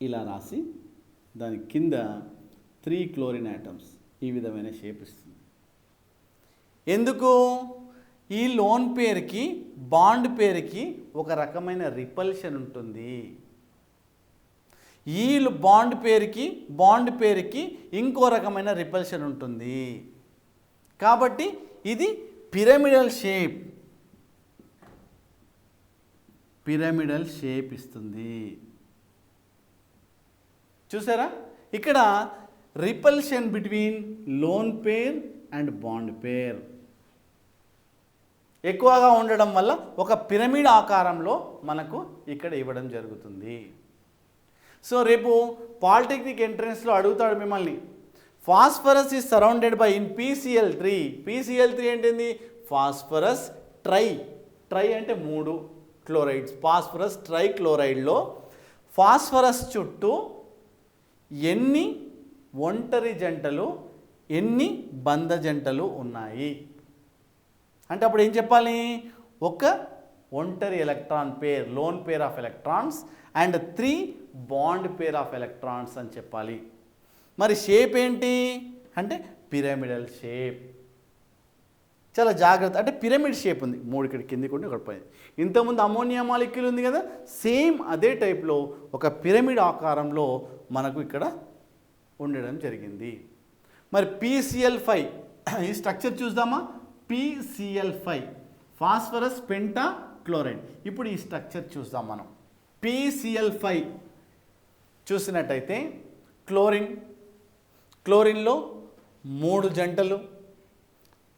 ఇలా రాసి దాని కింద 3 క్లోరిన్ ఆటమ్స్ ఈ విధమైన షేప్ ఇస్తుంది. ఎందుకు? ఈ లోన్ పేరుకి బాండ్ పేరుకి ఒక రకమైన రిపల్షన్ ఉంటుంది. ఈ బాండ్ పేరుకి ఇంకో రకమైన రిపల్షన్ ఉంటుంది. కాబట్టి ఇది పిరమిడల్ షేప్ ఇస్తుంది. చూసారా, ఇక్కడ repulsion between lone pair and bond pair ఎక్కువగా ఉండడం వల్ల ఒక పిరమిడ్ ఆకారంలో మనకు ఇక్కడ ఇవ్వడం జరుగుతుంది. సో రేపు పాలిటెక్నిక్ ఎంట్రన్స్లో అడుగుతాడు మిమ్మల్ని, phosphorus is surrounded by in PCl3. PCl3 ఏంటిది? ఫాస్ఫరస్ ట్రై అంటే 3 క్లోరైడ్స్. ఫాస్ఫరస్ ట్రై క్లోరైడ్లో ఫాస్ఫరస్ చుట్టూ ఎన్ని ఒంటరి జంటలు, ఎన్ని బంధ జంటలు ఉన్నాయి అంటే అప్పుడు ఏం చెప్పాలి? ఒక ఒంటరి electron pair, loan pair of electrons and 3 bond pair of electrons అని చెప్పాలి. మరి షేప్ ఏంటి అంటే పిరమిడల్ షేప్. చాలా జాగ్రత్త, అంటే పిరమిడ్ షేప్ ఉంది. 3 ఇక్కడ కిందికి ఉండి ఒకటి పైన. ఇంతకుముందు అమోనియా మాలిక్యూల్ ఉంది కదా, సేమ్ అదే టైప్లో ఒక పిరమిడ్ ఆకారంలో మనకు ఇక్కడ ఉండడం జరిగింది. మరి PCl5 ఈ స్ట్రక్చర్ చూద్దామా? PCl5 phosphorus Penta chloride. ఇప్పుడు ఈ స్ట్రక్చర్ చూద్దాం మనం. PCl5 చూసినట్టయితే క్లోరిన్లో 3 జంటలు,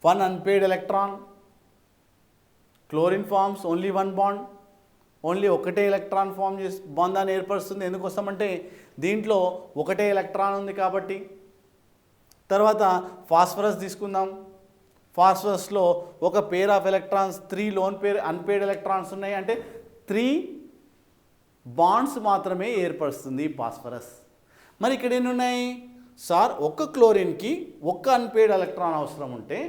1 unpaired electron. Chlorine forms only 1 bond, only ఒకటే ఎలక్ట్రాన్ ఫామ్ చేసి బంధాన్ని ఏర్పరుస్తుంది. ఎందుకోసమంటే దీంట్లో ఒకటే ఎలక్ట్రాన్ ఉంది కాబట్టి. తర్వాత ఫాస్ఫరస్ తీసుకుందాం. ఫాస్ఫరస్లో ఒక పేర్ of electrons, 3 lone pair unpaired electrons ఉన్నాయి, అంటే 3 బాండ్స్ మాత్రమే ఏర్పరుస్తుంది ఫాస్ఫరస్. మరి ఇక్కడ ఎన్ని ఉన్నాయి సార్? ఒక క్లోరిన్కి ఒక అన్పేర్డ్ ఎలక్ట్రాన్ అవసరం ఉంటే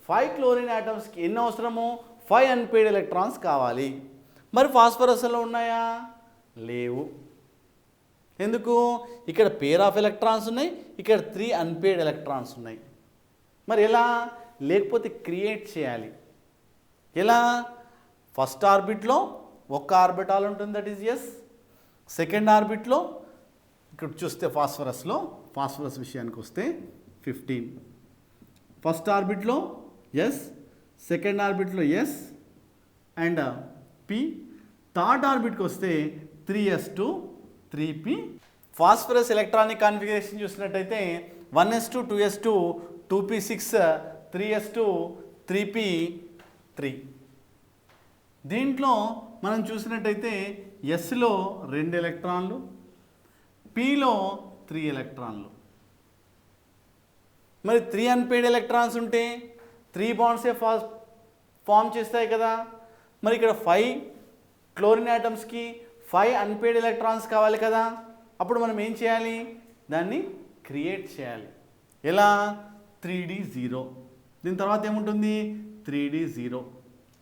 5 క్లోరిన్ ఆటమ్స్కి ఎన్ని అవసరము? 5 అన్పేర్డ్ ఎలక్ట్రాన్స్ కావాలి. మరి ఫాస్ఫరస్లో ఉన్నాయా? లేవు. ఎందుకు? ఇక్కడ పేర్ ఆఫ్ ఎలక్ట్రాన్స్ ఉన్నాయి, ఇక్కడ 3 అన్పేర్డ్ ఎలక్ట్రాన్స్ ఉన్నాయి. మరి ఎలా? లేకపోతే క్రియేట్ చేయాలి. ఎలా? ఫస్ట్ ఆర్బిట్లో ఒక ఆర్బిటాల్ ఉంటుంది, దట్ ఈజ్ ఎస్. సెకండ్ ఆర్బిట్లో ఇక్కడ చూస్తే ఫాస్ఫరస్ విషయానికి వస్తే 15. ఫస్ట్ ఆర్బిట్లో ఎస్, సెకండ్ ఆర్బిట్లో ఎస్ అండ్ పి. థర్డ్ ఆర్బిట్కి వస్తే 3s2 3p. Phosphorus electronic configuration చూసినట్టయితే 1s2 2s2 2p6 3s2 3p3. దీంట్లో మనం చూసినట్టయితే ఎస్లో 2 ఎలక్ట్రాన్లు, పిలో 3 ఎలక్ట్రాన్లు. మరి 3 అన్పెయిడ్ ఎలక్ట్రాన్స్ ఉంటే 3 బాండ్సే ఫామ్ చేస్తాయి కదా. మరి ఇక్కడ 5 క్లోరిన్ ఆటమ్స్కి 5 అన్పెయిడ్ ఎలక్ట్రాన్స్ కావాలి కదా. అప్పుడు మనం ఏం చేయాలి, దాన్ని క్రియేట్ చేయాలి. ఎలా? 3d0. దీని తర్వాత ఏముంటుంది? 3d0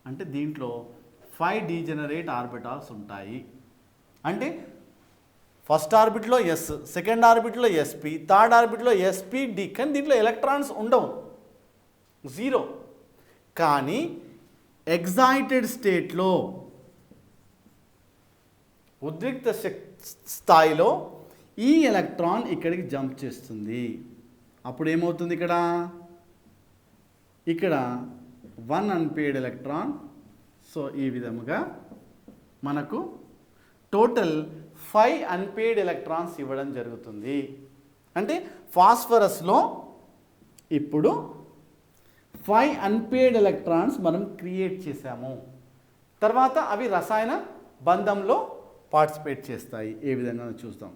అంటే దీంట్లో 5 డీజనరేట్ ఆర్బిటాల్స్ ఉంటాయి. అంటే ఫస్ట్ ఆర్బిట్లో ఎస్, సెకండ్ ఆర్బిట్లో ఎస్పి, థర్డ్ ఆర్బిట్లో ఎస్పిడి. కానీ దీంట్లో ఎలక్ట్రాన్స్ ఉండవు, 0. కానీ ఎగ్జైటెడ్ స్టేట్లో, ఉద్రిక్త స్థాయిలో ఈ ఎలక్ట్రాన్ ఇక్కడికి జంప్ చేస్తుంది. అప్పుడు ఏమవుతుంది? ఇక్కడ 1 అన్పెయిడ్ ఎలక్ట్రాన్. సో ఈ విధముగా మనకు టోటల్ 5 అన్పెయిడ్ ఎలక్ట్రాన్స్ ఇవ్వడం జరుగుతుంది. అంటే ఫాస్ఫరస్లో ఇప్పుడు 5 అన్పెయిడ్ ఎలక్ట్రాన్స్ మనం క్రియేట్ చేసాము. తర్వాత అవి రసాయన బంధంలో పార్టిసిపేట్ చేస్తాయి. ఏ విధంగా చూద్దాం.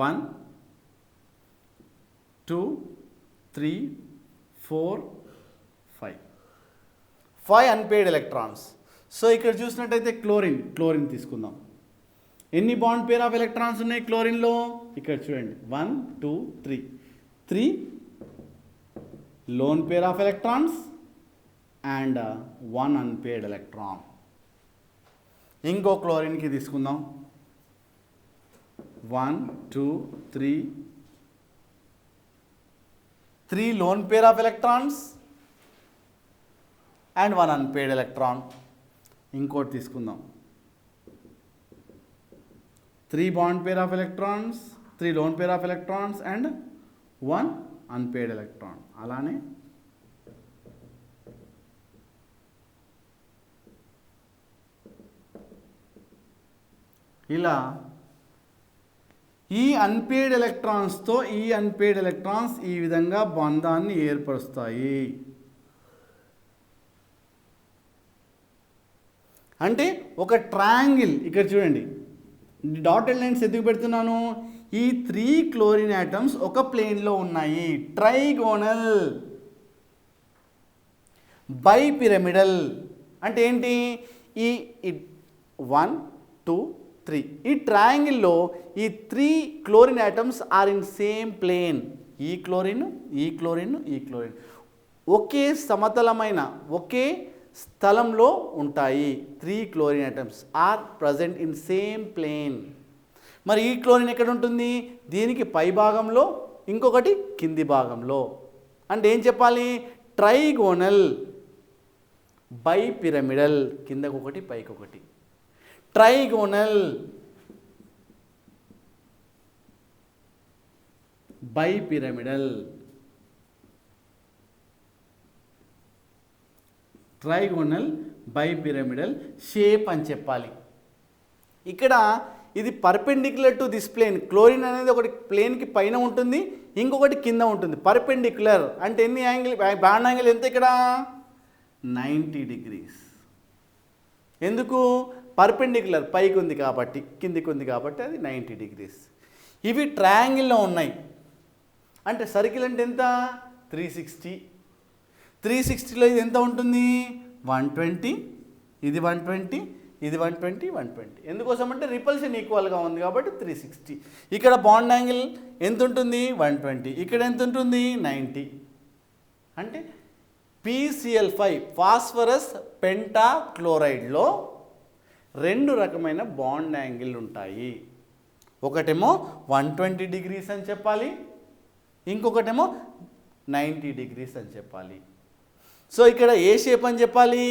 1 2 3 4 5 అన్పెయిడ్ ఎలక్ట్రాన్స్. సో ఇక్కడ చూసినట్టయితే క్లోరిన్ తీసుకుందాం. ఎన్ని బాండ్ పేర్ ఆఫ్ ఎలక్ట్రాన్స్ ఉన్నాయి క్లోరిన్లో? ఇక్కడ చూడండి 1 2 3. 3 lone pair of electrons and 1 unpaid electron. ఇంకో క్లోరిన్కి తీసుకుందాం. 1 2 3. 3 lone pair of electrons and 1 unpaid electron. ఇంకోటి తీసుకుందాం. 3 bond pair of electrons, 3 lone pair of electrons and 1 unpaid electron. అలానే ఇలా ఈ అన్పెయిడ్ ఎలక్ట్రాన్స్తో ఈ అన్పెయిడ్ ఎలక్ట్రాన్స్ ఈ విధంగా బంధాన్ని ఏర్పరుస్తాయి. అంటే ఒక ట్రయాంగిల్, ఇక్కడ చూడండి డాటెడ్ లైన్స్ ఎందుకు పెడుతున్నాను? ఈ 3 క్లోరిన్ ఆటమ్స్ ఒక ప్లేన్లో ఉన్నాయి. ట్రైగోనల్, బైపిరమిడల్ అంటే ఏంటి? ఈ 1 2 3 ఈ ట్రయాంగిల్లో ఈ 3 chlorine atoms are in same plane. ఈ క్లోరిన్ ఈ క్లోరిన్ ఈ క్లోరిన్ ఒకే సమతలమైన ఒకే స్థలంలో ఉంటాయి. 3 chlorine atoms are present in same plane. మరి ఈ క్లోరిన్ ఎక్కడ ఉంటుంది? దీనికి పై భాగంలో, ఇంకొకటి కింది భాగంలో. అంటే ఏం చెప్పాలి? ట్రైగోనల్, బైపిరమిడల్, కిందకొకటి పైకొకటి. Trigonal, bipyramidal. Trigonal bipyramidal shape అని చెప్పాలి. ఇక్కడ ఇది perpendicular to this plane. Chlorine అనేది ఒకటి ప్లేన్కి పైన ఉంటుంది, ఇంకొకటి కింద ఉంటుంది. పర్పెండిక్యులర్ అంటే ఎన్ని యాంగిల్? బాండ్ యాంగిల్ ఎంత ఇక్కడ? 90 degrees. ఎందుకు? పర్పెండిక్యులర్ పైకి ఉంది కాబట్టి, కిందికి ఉంది కాబట్టి అది 90 degrees. ఇవి ట్రయాంగిల్లో ఉన్నాయి. అంటే సర్కిల్ అంటే ఎంత? 360. 360లో ఇది ఎంత ఉంటుంది? 120. ఇది 120, ఇది 120, 120. ఎందుకోసం అంటే రిపల్షన్ ఈక్వల్గా ఉంది కాబట్టి 360. ఇక్కడ బాండ్ యాంగిల్ ఎంత ఉంటుంది? 120. ఇక్కడ ఎంత ఉంటుంది? 90. అంటే PCl5 ఫాస్ఫరస్ పెంటాక్లోరైడ్లో 2 రకమైన బాండ్ యాంగిల్ ఉంటాయి. ఒకటేమో 120 degrees అని చెప్పాలి, ఇంకొకటేమో 90 degrees అని చెప్పాలి. సో ఇక్కడ ఏ షేప్ అని చెప్పాలి?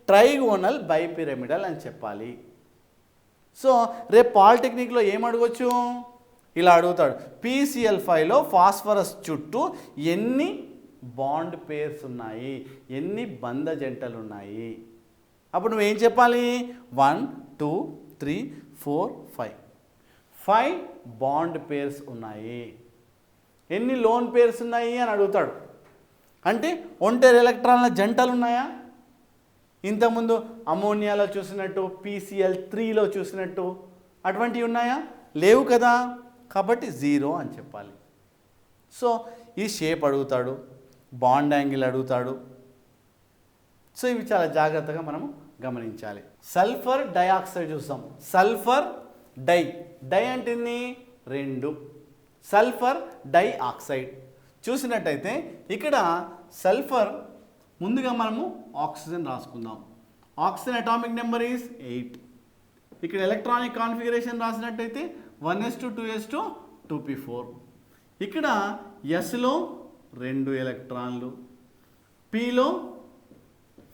ట్రైగోనల్ బైపిరమిడల్ అని చెప్పాలి. సో రేపు పాలిటెక్నిక్లో ఏం అడగవచ్చు? ఇలా అడుగుతాడు, PCl5లో ఫాస్ఫరస్ చుట్టూ ఎన్ని బాండ్ పేర్స్ ఉన్నాయి, ఎన్ని బంధ జంటలు ఉన్నాయి. అప్పుడు నువ్వేం చెప్పాలి? 1 2 3 4 5 5 బాండ్ పేర్స్ ఉన్నాయి. ఎన్ని లోన్ పేర్స్ ఉన్నాయి అని అడుగుతాడు. అంటే ఒంటరి ఎలక్ట్రాన్ల జంటలు ఉన్నాయా? ఇంతకుముందు అమోనియాలో చూసినట్టు, PCl3లో చూసినట్టు అటువంటివి ఉన్నాయా? లేవు కదా. కాబట్టి 0 అని చెప్పాలి. సో ఈ షేప్ అడుగుతాడు, బాండ్ యాంగిల్ అడుగుతాడు. సో ఇవి చాలా జాగ్రత్తగా మనము గమనించాలి. సల్ఫర్ డయాక్సైడ్ చూస్తాం. సల్ఫర్ డై అంటే 2, సల్ఫర్ డైఆక్సైడ్. చూసినట్టయితే ఇక్కడ సల్ఫర్ ముందుగా మనము ఆక్సిజన్ రాసుకుందాం. Oxygen atomic number is 8. ఇక్కడ electronic configuration రాసినట్టయితే 1s2 2s2 2p4. ఇక్కడ ఎస్లో 2 ఎలక్ట్రాన్లు, పిలో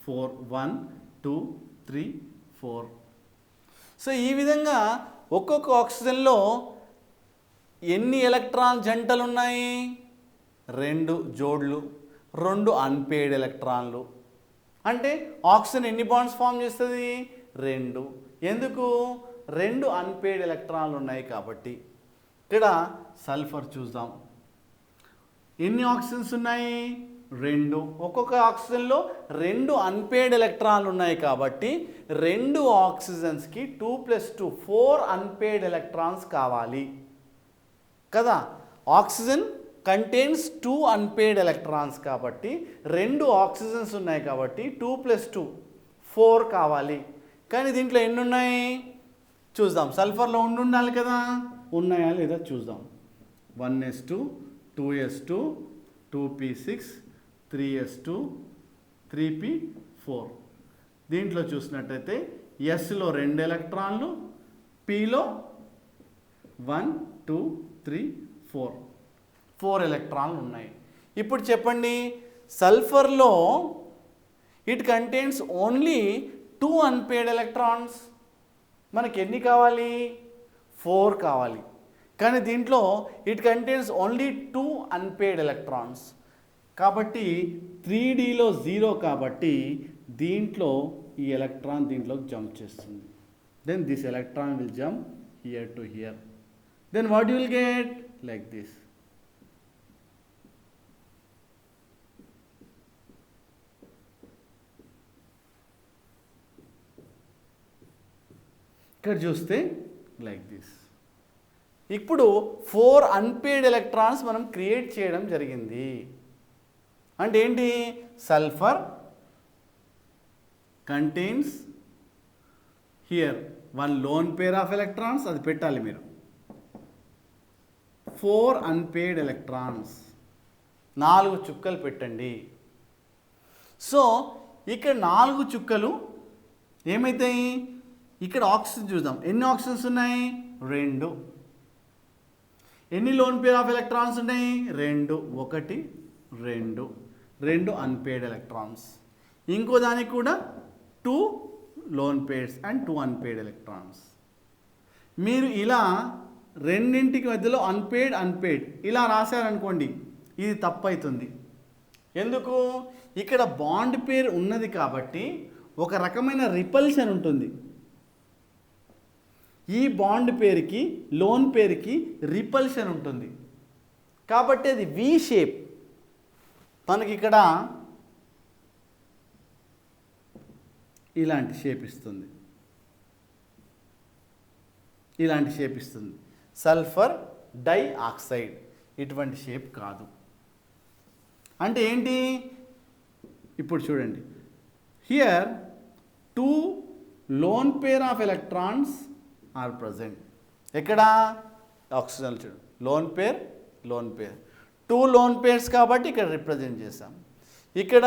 4 1 2 3 4. సో ఈ విధంగా ఒక్కొక్క ఆక్సిజన్లో ఎన్ని ఎలక్ట్రాన్ జంటలు ఉన్నాయి? 2 జోడ్లు, 2 అన్పేయిడ్ ఎలక్ట్రాన్లు. అంటే ఆక్సిజన్ ఎన్ని బాండ్స్ ఫామ్ చేస్తుంది? 2. ఎందుకు? 2 అన్పేయిడ్ ఎలక్ట్రాన్లు ఉన్నాయి కాబట్టి. ఇక్కడ సల్ఫర్ చూద్దాం. ఎన్ని ఆక్సిజన్స్ ఉన్నాయి? 2. ఒక్కొక్క ఆక్సిజన్లో 2 అన్పేయిడ్ ఎలక్ట్రాన్లు ఉన్నాయి కాబట్టి 2 ఆక్సిజన్స్కి 2 + 2 4 అన్పేయిడ్ ఎలక్ట్రాన్స్ కావాలి కదా. ఆక్సిజన్ కంటైన్స్ 2 అన్పేయిడ్ ఎలక్ట్రాన్స్ కాబట్టి 2 ఆక్సిజన్స్ ఉన్నాయి కాబట్టి 2 + 2 4 కావాలి. కానీ దీంట్లో ఎన్ని ఉన్నాయి చూద్దాం. సల్ఫర్లో ఉండాలి కదా, ఉన్నాయా లేదా చూద్దాం. 1s2 2s2 2p6 3s2 3p4. దీంట్లో చూసినట్టయితే ఎస్లో 2 ఎలక్ట్రాన్లు, పిలో 1 2 3 4 ఎలక్ట్రాన్లు ఉన్నాయి. ఇప్పుడు చెప్పండి, సల్ఫర్లో ఇట్ కంటైన్స్ ఓన్లీ 2 అన్పేయిడ్ ఎలక్ట్రాన్స్. మనకి ఎన్ని కావాలి? 4 కావాలి. కానీ దీంట్లో ఇట్ కంటైన్స్ ఓన్లీ 2 అన్పేయిడ్ ఎలక్ట్రాన్స్ కాబట్టి 3Dలో 0 కాబట్టి దీంట్లో ఈ ఎలక్ట్రాన్ దీంట్లోకి జంప్ చేస్తుంది. Then this electron will jump here to here. Then what you will get? Like this. ఇక్కడ చూస్తే లైక్ దిస్. ఇప్పుడు 4 అన్పేయిడ్ ఎలక్ట్రాన్స్ మనం క్రియేట్ చేయడం జరిగింది. అంటే ఏంటి? Sulphur contains here 1 lone pair of electrons, అది పెట్టాలి మీరు. 4 అన్పేయిడ్ ఎలక్ట్రాన్స్, 4 చుక్కలు పెట్టండి. సో ఇక్కడ 4 చుక్కలు ఏమవుతాయి? ఇక్కడ ఆక్సిజన్ చూద్దాం. ఎన్ని ఆక్సిజన్స్ ఉన్నాయి? 2. ఎన్ని లోన్ పేర్ ఆఫ్ ఎలక్ట్రాన్స్ ఉన్నాయి? 2 1 2 2 అన్పేయిడ్ ఎలక్ట్రాన్స్. ఇంకో దానికి కూడా 2 లోన్ పేర్స్ అండ్ 2 అన్పేయిడ్ ఎలక్ట్రాన్స్. మీరు ఇలా రెండింటికి మధ్యలో అన్పేయిడ్ ఇలా రాశారనుకోండి, ఇది తప్పు అవుతుంది. ఎందుకు? ఇక్కడ బాండ్ పేర్ ఉన్నది కాబట్టి ఒక రకమైన రిపల్షన్ ఉంటుంది. ఈ బాండ్ పేరుకి లోన్ పేరుకి రిపల్షన్ ఉంటుంది కాబట్టి అది వి షేప్. మనకి ఇక్కడ ఇలాంటి షేప్ ఇస్తుంది, ఇలాంటి షేప్ ఇస్తుంది. సల్ఫర్ డైఆక్సైడ్ ఇటువంటి షేప్ కాదు. అంటే ఏంటి? ఇప్పుడు చూడండి, here 2 lone pair of electrons are present. ఎక్కడ? ఆక్సిజన్ చూడు, లోన్ పేర్ 2 లోన్ పేర్స్ కాబట్టి ఇక్కడ రిప్రజెంట్ చేసాం. ఇక్కడ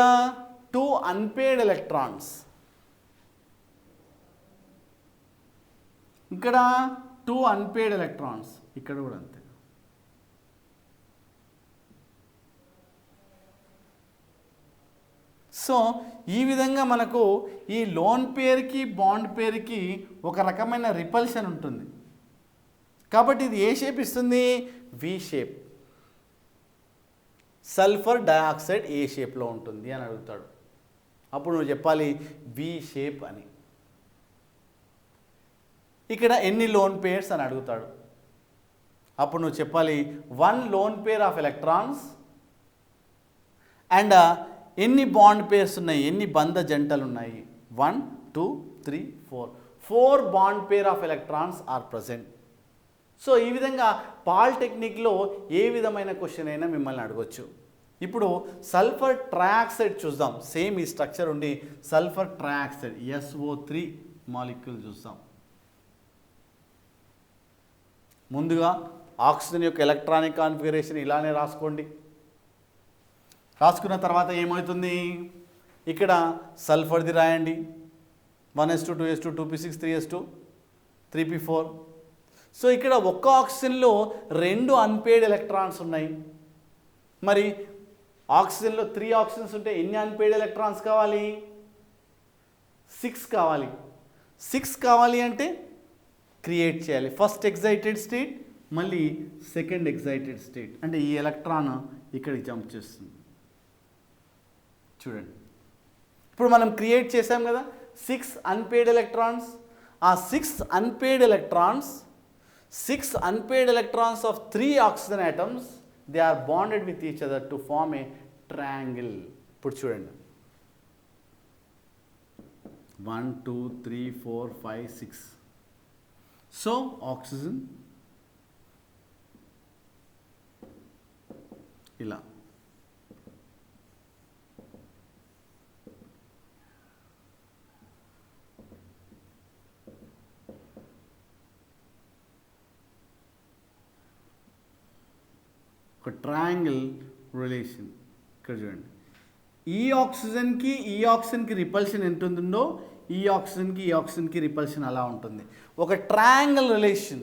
2 అన్పేయిడ్ ఎలక్ట్రాన్స్, ఇక్కడ 2 అన్పేయిడ్ ఎలక్ట్రాన్స్, ఇక్కడ కూడా అంతే. సో ఈ విధంగా మనకు ఈ లోన్ పేరుకి బాండ్ పేరుకి ఒక రకమైన రిపల్షన్ ఉంటుంది. కాబట్టి ఇది ఏ షేప్ ఇస్తుంది? V shape. సల్ఫర్ డయాక్సైడ్ ఏ షేప్లో ఉంటుంది అని అడుగుతాడు. అప్పుడు నువ్వు చెప్పాలి వి షేప్ అని. ఇక్కడ ఎన్ని లోన్ పేర్స్ అని అడుగుతాడు. అప్పుడు నువ్వు చెప్పాలి 1 lone pair of electrons and ఎన్ని బాండ్ పేర్స్ ఉన్నాయి, ఎన్ని బంధ జంటలు ఉన్నాయి? 1 2 3 4 bond pair of electrons are present. So ఈ విధంగా పాలిటెక్నిక్లో ఏ విధమైన క్వశ్చన్ అయినా మిమ్మల్ని అడగొచ్చు. ఇప్పుడు సల్ఫర్ ట్రయాక్సైడ్ చూద్దాం. సేమ్ ఈ స్ట్రక్చర్ ఉండి సల్ఫర్ ట్రయాక్సైడ్ SO3 మాలిక్యూల్ చూస్తాం. ముందుగా ఆక్సిజన్ యొక్క ఎలక్ట్రానిక్ కాన్ఫిగరేషన్ ఇలానే రాసుకోండి. రాసుకున్న తర్వాత ఏమవుతుంది? ఇక్కడ సల్ఫర్ది రాయండి. 1s2 2s2 2p6 3s2 3p4. So ఇక్కడ ఒక్క ఆక్సిజన్లో 2 అన్పేయిడ్ ఎలక్ట్రాన్స్ ఉన్నాయి. మరి ఆక్సిజన్లో 3 ఆక్సిజన్స్ ఉంటే ఎన్ని అన్పేయిడ్ ఎలక్ట్రాన్స్ కావాలి? 6 కావాలి. 6 కావాలి అంటే క్రియేట్ చేయాలి. ఫస్ట్ ఎగ్జైటెడ్ స్టేట్, మళ్ళీ సెకండ్ ఎగ్జైటెడ్ స్టేట్. అంటే ఈ ఎలక్ట్రాన్ ఇక్కడికి జంప్ చేస్తుంది. చూడండి, ఇప్పుడు మనం క్రియేట్ చేసాం కదా 6 అన్పేయిడ్ ఎలక్ట్రాన్స్. ఆ 6 unpaired electrons of 3 oxygen atoms, they are bonded with each other to form a triangle. ఇప్పుడు చూడండి 1 2 3 4 5 6. సో ఆక్సిజన్ ఇలా, ఒక ట్రయాంగిల్ రిలేషన్. ఇక్కడ చూడండి, ఈ ఆక్సిజన్కి రిపల్షన్ ఎంత ఉంటుందో ఈ ఆక్సిజన్కి రిపల్షన్ అలా ఉంటుంది. ఒక triangle relation,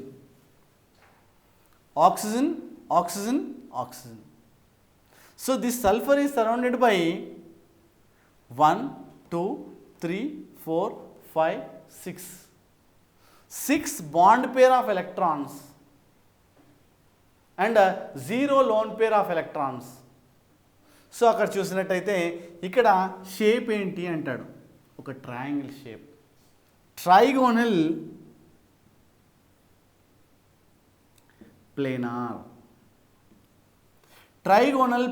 oxygen oxygen oxygen. So this sulphur is surrounded by 1 2 3 4 5 6 bond pair of electrons and 0 loan pair of electrons. So అక్కడ చూసినట్టయితే ఇక్కడ షేప్ ఏంటి అంటాడు, ఒక triangle shape. Trigonal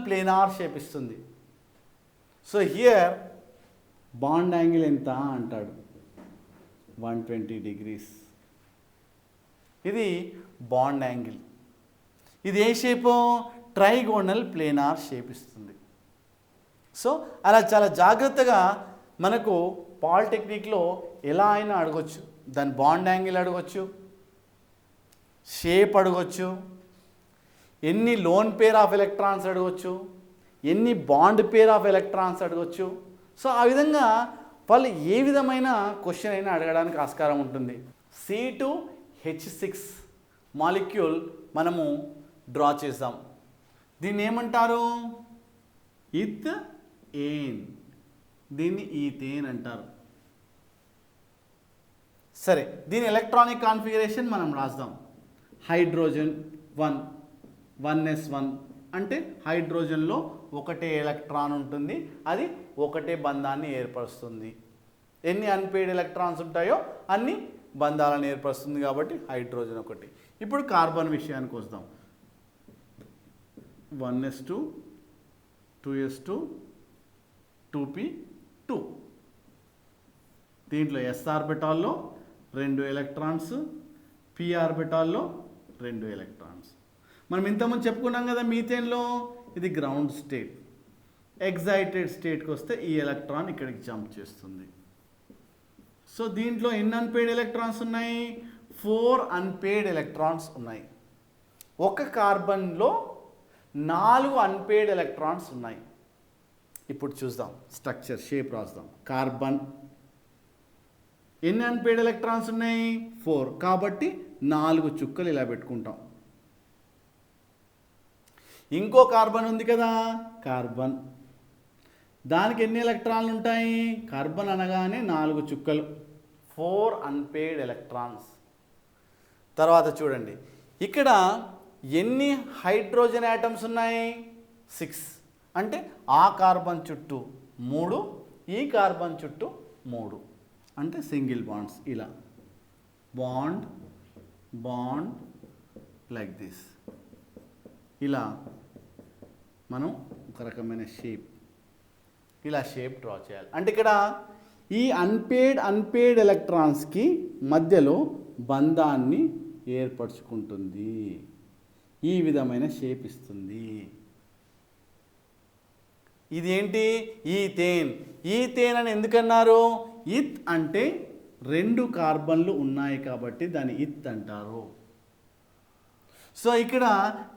planar shape ఇస్తుంది. సో హియర్ బాండ్ యాంగిల్ ఎంత అంటాడు, 120 degrees. ఇది బాండ్ యాంగిల్. ఇది ఏ షేపు? ట్రైగోనల్ ప్లేనార్ షేప్ ఇస్తుంది. సో అలా చాలా జాగ్రత్తగా మనకు పాలిటెక్నిక్లో ఎలా అయినా అడగొచ్చు. దాని బాండ్ యాంగిల్ అడగొచ్చు, షేప్ అడగొచ్చు, ఎన్ని లోన్ పేర్ ఆఫ్ ఎలక్ట్రాన్స్ అడగొచ్చు, ఎన్ని బాండ్ పేర్ ఆఫ్ ఎలక్ట్రాన్స్ అడగొచ్చు. సో ఆ విధంగా వాళ్ళు ఏ విధమైన క్వశ్చన్ అయినా అడగడానికి ఆస్కారం ఉంటుంది. C2H6 మాలిక్యూల్ మనము డ్రా చేద్దాం. దీన్ని ఏమంటారు? ఈథేన్. దీన్ని ఈథేన్ అంటారు. సరే, దీని ఎలక్ట్రానిక్ కాన్ఫిగరేషన్ మనం రాద్దాం. హైడ్రోజన్ 1s1 అంటే హైడ్రోజన్లో ఒకటే ఎలక్ట్రాన్ ఉంటుంది, అది ఒకటే బంధాన్ని ఏర్పరుస్తుంది. ఎన్ని అన్పేయిడ్ ఎలక్ట్రాన్స్ ఉంటాయో అన్ని బంధాలను ఏర్పరుస్తుంది కాబట్టి హైడ్రోజన్ ఒకటి. ఇప్పుడు కార్బన్ విషయానికి వద్దాం. 1s2 2s2 2p2. దీంట్లో s ఆర్బిటాల్లో 2 ఎలక్ట్రాన్స్, p ఆర్బిటాల్లో 2 ఎలక్ట్రాన్స్. మనం ఇంతకుముందు చెప్పుకున్నాం కదా మీథేన్లో ఇది గ్రౌండ్ స్టేట్. ఎగ్జైటెడ్ స్టేట్కి వస్తే ఈ ఎలక్ట్రాన్ ఇక్కడికి జంప్ చేస్తుంది. సో దీంట్లో ఎన్ని అన్పేయిడ్ ఎలక్ట్రాన్స్ ఉన్నాయి? 4 అన్పేయిడ్ ఎలక్ట్రాన్స్ ఉన్నాయి. ఒక కార్బన్లో 4 అన్పేయిడ్ ఎలక్ట్రాన్స్ ఉన్నాయి. ఇప్పుడు చూద్దాం, స్ట్రక్చర్ షేప్ రాద్దాం. కార్బన్ ఎన్ని అన్పేయిడ్ ఎలక్ట్రాన్స్ ఉన్నాయి? 4. కాబట్టి 4 చుక్కలు ఇలా పెట్టుకుంటాం. ఇంకో కార్బన్ ఉంది కదా, కార్బన్, దానికి ఎన్ని ఎలక్ట్రాన్లు ఉంటాయి? కార్బన్ అనగానే 4 చుక్కలు, 4 అన్పేయిడ్ ఎలక్ట్రాన్స్. తర్వాత చూడండి, ఇక్కడ ఎన్ని హైడ్రోజన్ యాటమ్స్ ఉన్నాయి? 6. అంటే ఆ కార్బన్ చుట్టూ 3, ఈ కార్బన్ చుట్టూ 3, అంటే సింగిల్ బాండ్స్. ఇలా బాండ్ బాండ్ లైక్ దిస్. ఇలా మనం ఒక రకమైన షేప్, ఇలా షేప్ డ్రా చేయాలి. అంటే ఇక్కడ ఈ అన్పేడ్ ఎలక్ట్రాన్స్కి మధ్యలో బంధాన్ని ఏర్పరచుకుంటుంది, ఈ విధమైన షేప్ ఇస్తుంది. ఇదేంటి? ఈథేన్. ఈథేన్ అని ఎందుకన్నారు? ఇత్ అంటే 2 కార్బన్లు ఉన్నాయి కాబట్టి దాన్ని ఇత్ అంటారు. సో ఇక్కడ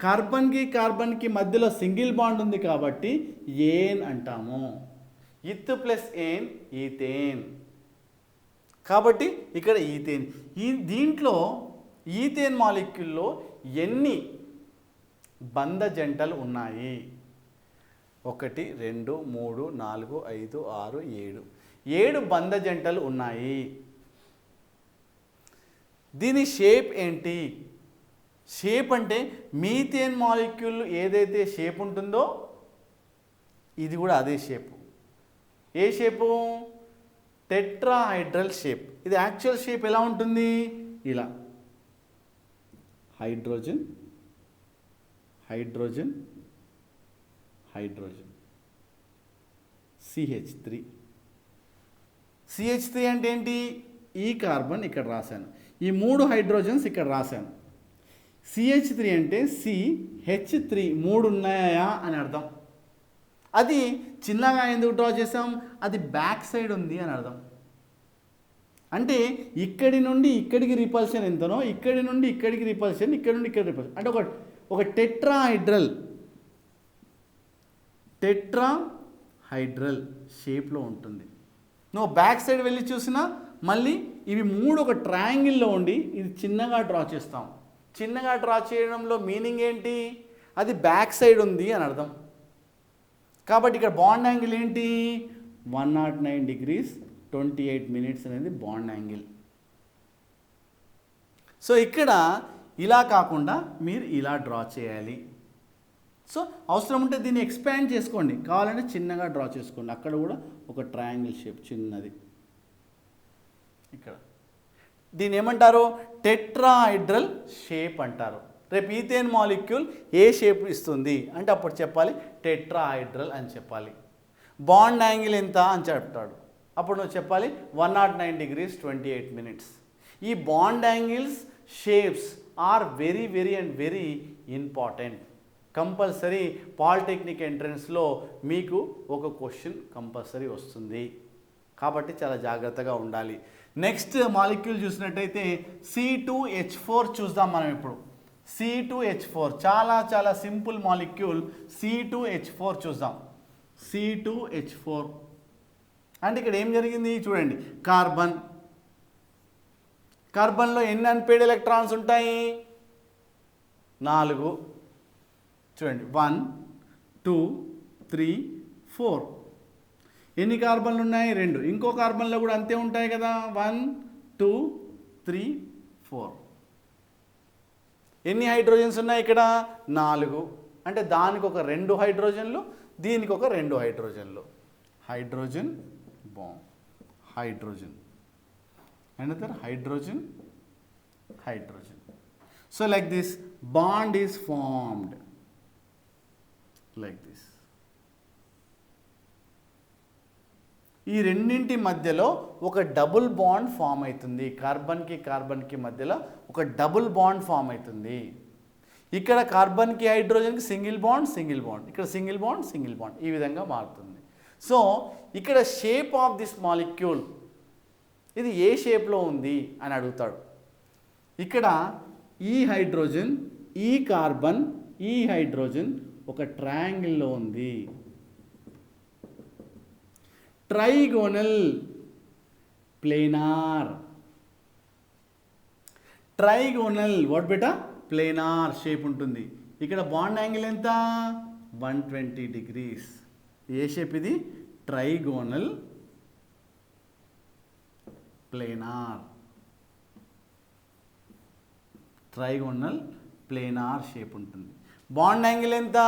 కార్బన్కి మధ్యలో సింగిల్ బాండ్ ఉంది కాబట్టి ఏన్ అంటాము. ఇత్ ప్లస్ ఏన్ ఈథేన్. కాబట్టి ఇక్కడ ఈథేన్. దీంట్లో ఈథేన్ మాలిక్యూల్లో ఎన్ని బంధ జంటలు ఉన్నాయి? 1 2 3 4 5 6 7. 7 బంధ జంటలు ఉన్నాయి. దీని షేప్ ఏంటి? షేప్ అంటే మీథేన్ మాలిక్యూల్ ఏదైతే షేప్ ఉంటుందో ఇది కూడా అదే షేపు. ఏ షేపు? Tetrahedral shape. ఇది యాక్చువల్ షేప్ ఎలా ఉంటుంది? ఇలా hydrogen hydrogen hydrogen CH3. CH3 అంటే ఏంటి? ఈ కార్బన్ ఇక్కడ రాశాను, ఈ 3 హైడ్రోజన్స్ ఇక్కడ రాశాను. CH3 అంటే CH3 3 ఉన్నాయా అని అర్థం. అది చిన్నగా ఎందుకు డ్రా చేసాం? అది బ్యాక్ సైడ్ ఉంది అని అర్థం. అంటే ఇక్కడి నుండి ఇక్కడికి రిపల్షన్ ఎంతనో, ఇక్కడి నుండి ఇక్కడికి రిపల్షన్, ఇక్కడి నుండి ఇక్కడ రిపల్షన్. అంటే ఒక టెట్రాహైడ్రల్ షేప్లో ఉంటుంది. నువ్వు బ్యాక్ సైడ్ వెళ్ళి చూసినా మళ్ళీ ఇవి 3 ఒక ట్రయాంగిల్లో ఉండి ఇది చిన్నగా డ్రా చేస్తాం. చిన్నగా డ్రా చేయడంలో మీనింగ్ ఏంటి? అది బ్యాక్ సైడ్ ఉంది అని అర్థం. కాబట్టి ఇక్కడ బాండ్ యాంగిల్ ఏంటి? 109 degrees 28 minutes అనేది బాండ్ యాంగిల్. సో ఇక్కడ ఇలా కాకుండా మీరు ఇలా డ్రా చేయాలి. సో అవసరం ఉంటే దీన్ని ఎక్స్పాండ్ చేసుకోండి, కావాలంటే చిన్నగా డ్రా చేసుకోండి. అక్కడ కూడా ఒక ట్రయాంగిల్ షేప్ చిన్నది ఇక్కడ. దీన్ని ఏమంటారు? టెట్రాహైడ్రల్ షేప్ అంటారు. రేపు ఈథేన్ మాలిక్యూల్ ఏ షేప్ ఇస్తుంది అంటే అప్పుడు చెప్పాలి టెట్రాహైడ్రల్ అని చెప్పాలి. బాండ్ యాంగిల్ ఎంత అని చెప్తాడు, అప్పుడు నువ్వు చెప్పాలి 109 degrees 28 minutes. ఈ bond angles shapes are very and very important. Compulsory polytechnic ఎంట్రన్స్లో మీకు ఒక క్వశ్చన్ కంపల్సరీ వస్తుంది, కాబట్టి చాలా జాగ్రత్తగా ఉండాలి. నెక్స్ట్ మాలిక్యూల్ చూసినట్టయితే C2H4 చూద్దాం మనం ఇప్పుడు. C2H4 చాలా సింపుల్ మాలిక్యూల్. C2H4 చూద్దాం. C2H4 అంటే ఇక్కడ ఏం జరిగింది చూడండి. కార్బన్లో ఎన్ని అన్పేడ్ ఎలక్ట్రాన్స్ ఉంటాయి? 4. చూడండి 1 2 3 4. ఎన్ని కార్బన్లు ఉన్నాయి? 2. ఇంకో కార్బన్లో కూడా అంతే ఉంటాయి కదా, 1 2 3 4. ఎన్ని హైడ్రోజన్స్ ఉన్నాయి ఇక్కడ? 4. అంటే దానికి ఒక 2 హైడ్రోజన్లు, దీనికి ఒక 2 హైడ్రోజన్లు. Hydrogen bond hydrogen another hydrogen. So like this bond is formed like this. ఈ రెండింటి మధ్యలో ఒక డబుల్ బాండ్ ఫామ్ అవుతుంది. కార్బన్కి మధ్యలో ఒక డబుల్ బాండ్ ఫామ్ అవుతుంది. ఇక్కడ కార్బన్కి హైడ్రోజన్కి సింగిల్ బాండ్, ఇక్కడ సింగిల్ బాండ్ ఈ విధంగా మారుతుంది. సో ఇక్కడ షేప్ ఆఫ్ దిస్ మాలిక్యూల్ ఇది ఏ షేప్లో ఉంది అని అడుగుతాడు. ఇక్కడ ఈ హైడ్రోజన్, ఈ కార్బన్, ఈ హైడ్రోజన్ ఒక ట్రయాంగిల్లో ఉంది. Trigonal planar. Trigonal what beta? Planar shape ఉంటుంది. ఇక్కడ బాండ్ యాంగిల్ ఎంత? 120 degrees. ఏ షేప్ ఇది? Trigonal planar. ప్లేనార్ షేప్ ఉంటుంది. బాండ్ యాంగిల్ ఎంత?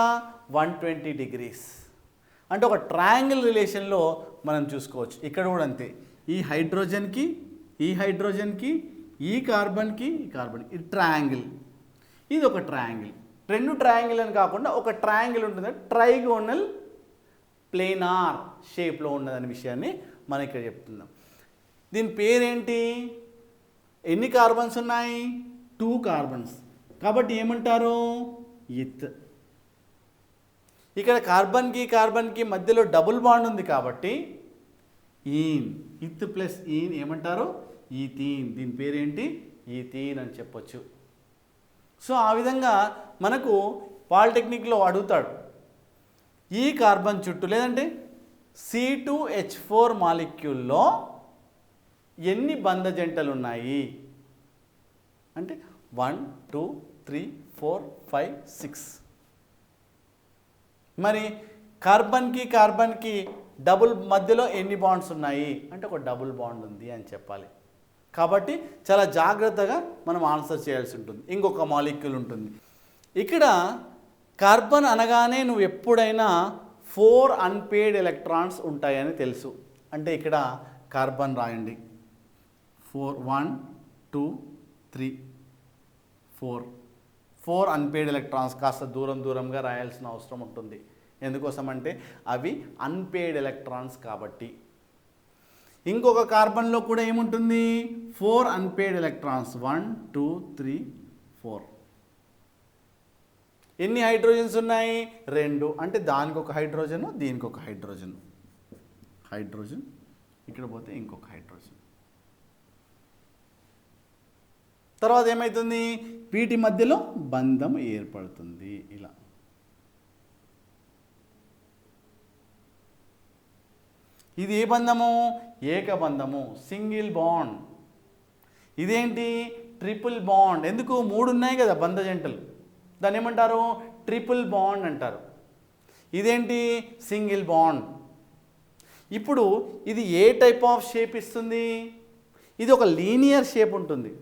120 డిగ్రీస్. అంటే ఒక ట్రయాంగిల్ రిలేషన్లో మనం చూసుకోవచ్చు. ఇక్కడ కూడా అంతే, ఈ హైడ్రోజన్కి ఈ కార్బన్కి ఇది ట్రయాంగిల్, ఇది ఒక ట్రయాంగిల్. రెండు ట్రయాంగిల్ అని కాకుండా ఒక ట్రయాంగిల్ ఉంటుంది, ట్రైగోనల్ ప్లేనార్ షేప్లో ఉన్నదనే విషయాన్ని మనం ఇక్కడ చెప్తున్నాం. దీని పేరేంటి? ఎన్ని కార్బన్స్ ఉన్నాయి? 2 కార్బన్స్. కాబట్టి ఏమంటారు? ఇత్. ఇక్కడ కార్బన్కి మధ్యలో డబుల్ బాండ్ ఉంది కాబట్టి ఈన్, ఇత్ ప్లస్ ఈన్ ఏమంటారు? ఈథీన్. దీని పేరేంటి? ఈథీన్ అని చెప్పొచ్చు. సో ఆ విధంగా మనకు పాలిటెక్నిక్లో అడుగుతాడు, ఈ కార్బన్ చుట్టూ లేదంటే C2H4 మాలిక్యూల్లో ఎన్ని బంధ జంటలు ఉన్నాయి అంటే 1 2 3 4 5 6. మరి కార్బన్కి డబుల్ మధ్యలో ఎన్ని బాండ్స్ ఉన్నాయి అంటే ఒక డబుల్ బాండ్ ఉంది అని చెప్పాలి. కాబట్టి చాలా జాగ్రత్తగా మనం ఆన్సర్ చేయాల్సి ఉంటుంది. ఇంకొక మాలిక్యూల్ ఉంటుంది. ఇక్కడ కార్బన్ అనగానే నువ్వు ఎప్పుడైనా 4 అన్పేయిడ్ ఎలక్ట్రాన్స్ ఉంటాయని తెలుసు. అంటే ఇక్కడ కార్బన్ రాయండి, 4 1 2 3 4 అన్పేయిడ్ ఎలక్ట్రాన్స్. కాస్త దూరంగా రాయాల్సిన అవసరం ఉంటుంది. ఎందుకోసం అంటే అవి అన్పేయిడ్ ఎలక్ట్రాన్స్ కాబట్టి. ఇంకొక కార్బన్లో కూడా ఏముంటుంది? 4 అన్పేయిడ్ ఎలక్ట్రాన్స్, 1 2 3 4. ఎన్ని హైడ్రోజన్స్ ఉన్నాయి? 2. అంటే దానికి ఒక హైడ్రోజన్, దీనికి ఒక హైడ్రోజన్. ఇక్కడ పోతే ఇంకొక హైడ్రోజన్. తర్వాత ఏమవుతుంది? వీటి మధ్యలో బంధం ఏర్పడుతుంది. ఇలా ఇది ఏ బంధము? ఏకబంధము, సింగిల్ బాండ్. ఇదేంటి? Triple bond. ఎందుకు? 3 ఉన్నాయి కదా బంధ జంటలు, దాన్ని ఏమంటారు? ట్రిపుల్ బాండ్ అంటారు. ఇదేంటి? Single bond. ఇప్పుడు ఇది ఏ టైప్ ఆఫ్ షేప్ ఇస్తుంది? ఇది ఒక లీనియర్ షేప్ ఉంటుంది.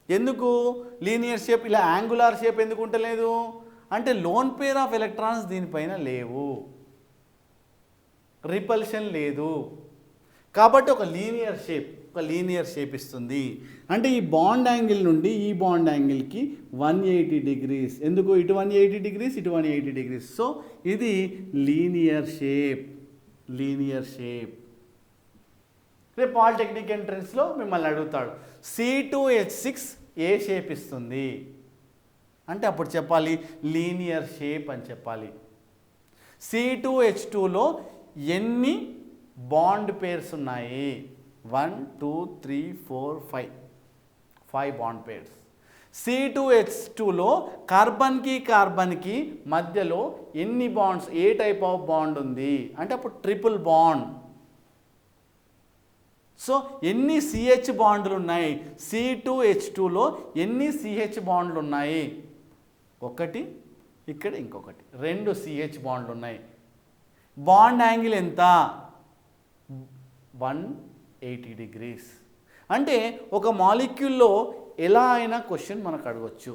ఎందుకు లీనియర్ షేప్? ఇలా యాంగులార్ షేప్ ఎందుకు ఉండలేదు అంటే లోన్ పేర్ ఆఫ్ ఎలక్ట్రాన్స్ దీనిపైన లేవు, రిపల్షన్ లేదు. కాబట్టి ఒక లీనియర్ షేప్ ఇస్తుంది. అంటే ఈ బాండ్ యాంగిల్ నుండి ఈ బాండ్ యాంగిల్కి 180 డిగ్రీస్. ఎందుకు? ఇటు 180 డిగ్రీస్, ఇటు 180 డిగ్రీస్. సో ఇది లీనియర్ షేప్. రేపు పాలిటెక్నిక్ ఎంట్రన్స్లో మిమ్మల్ని అడుగుతాడు, C2H6 ఏ షేప్ ఇస్తుంది అంటే అప్పుడు చెప్పాలి లీనియర్ షేప్ అని చెప్పాలి. C2H2లో ఎన్ని బాండ్ పేర్స్ ఉన్నాయి? 1 2 3 4 5 బాండ్ పేర్స్. C2H2లో కార్బన్కి మధ్యలో ఎన్ని bonds, A type of bond ఉంది అంటే అప్పుడు ట్రిపుల్ బాండ్. సో ఎన్ని CH బాండ్లు ఉన్నాయి? C2H2లో ఎన్ని CH బాండ్లు ఉన్నాయి? 1, ఇక్కడ ఇంకొకటి, 2 CH బాండ్లు ఉన్నాయి. బాండ్ యాంగిల్ ఎంత? 180 డిగ్రీస్. అంటే ఒక మాలిక్యూల్లో ఎలా అయినా క్వశ్చన్ మనకు అడగవచ్చు.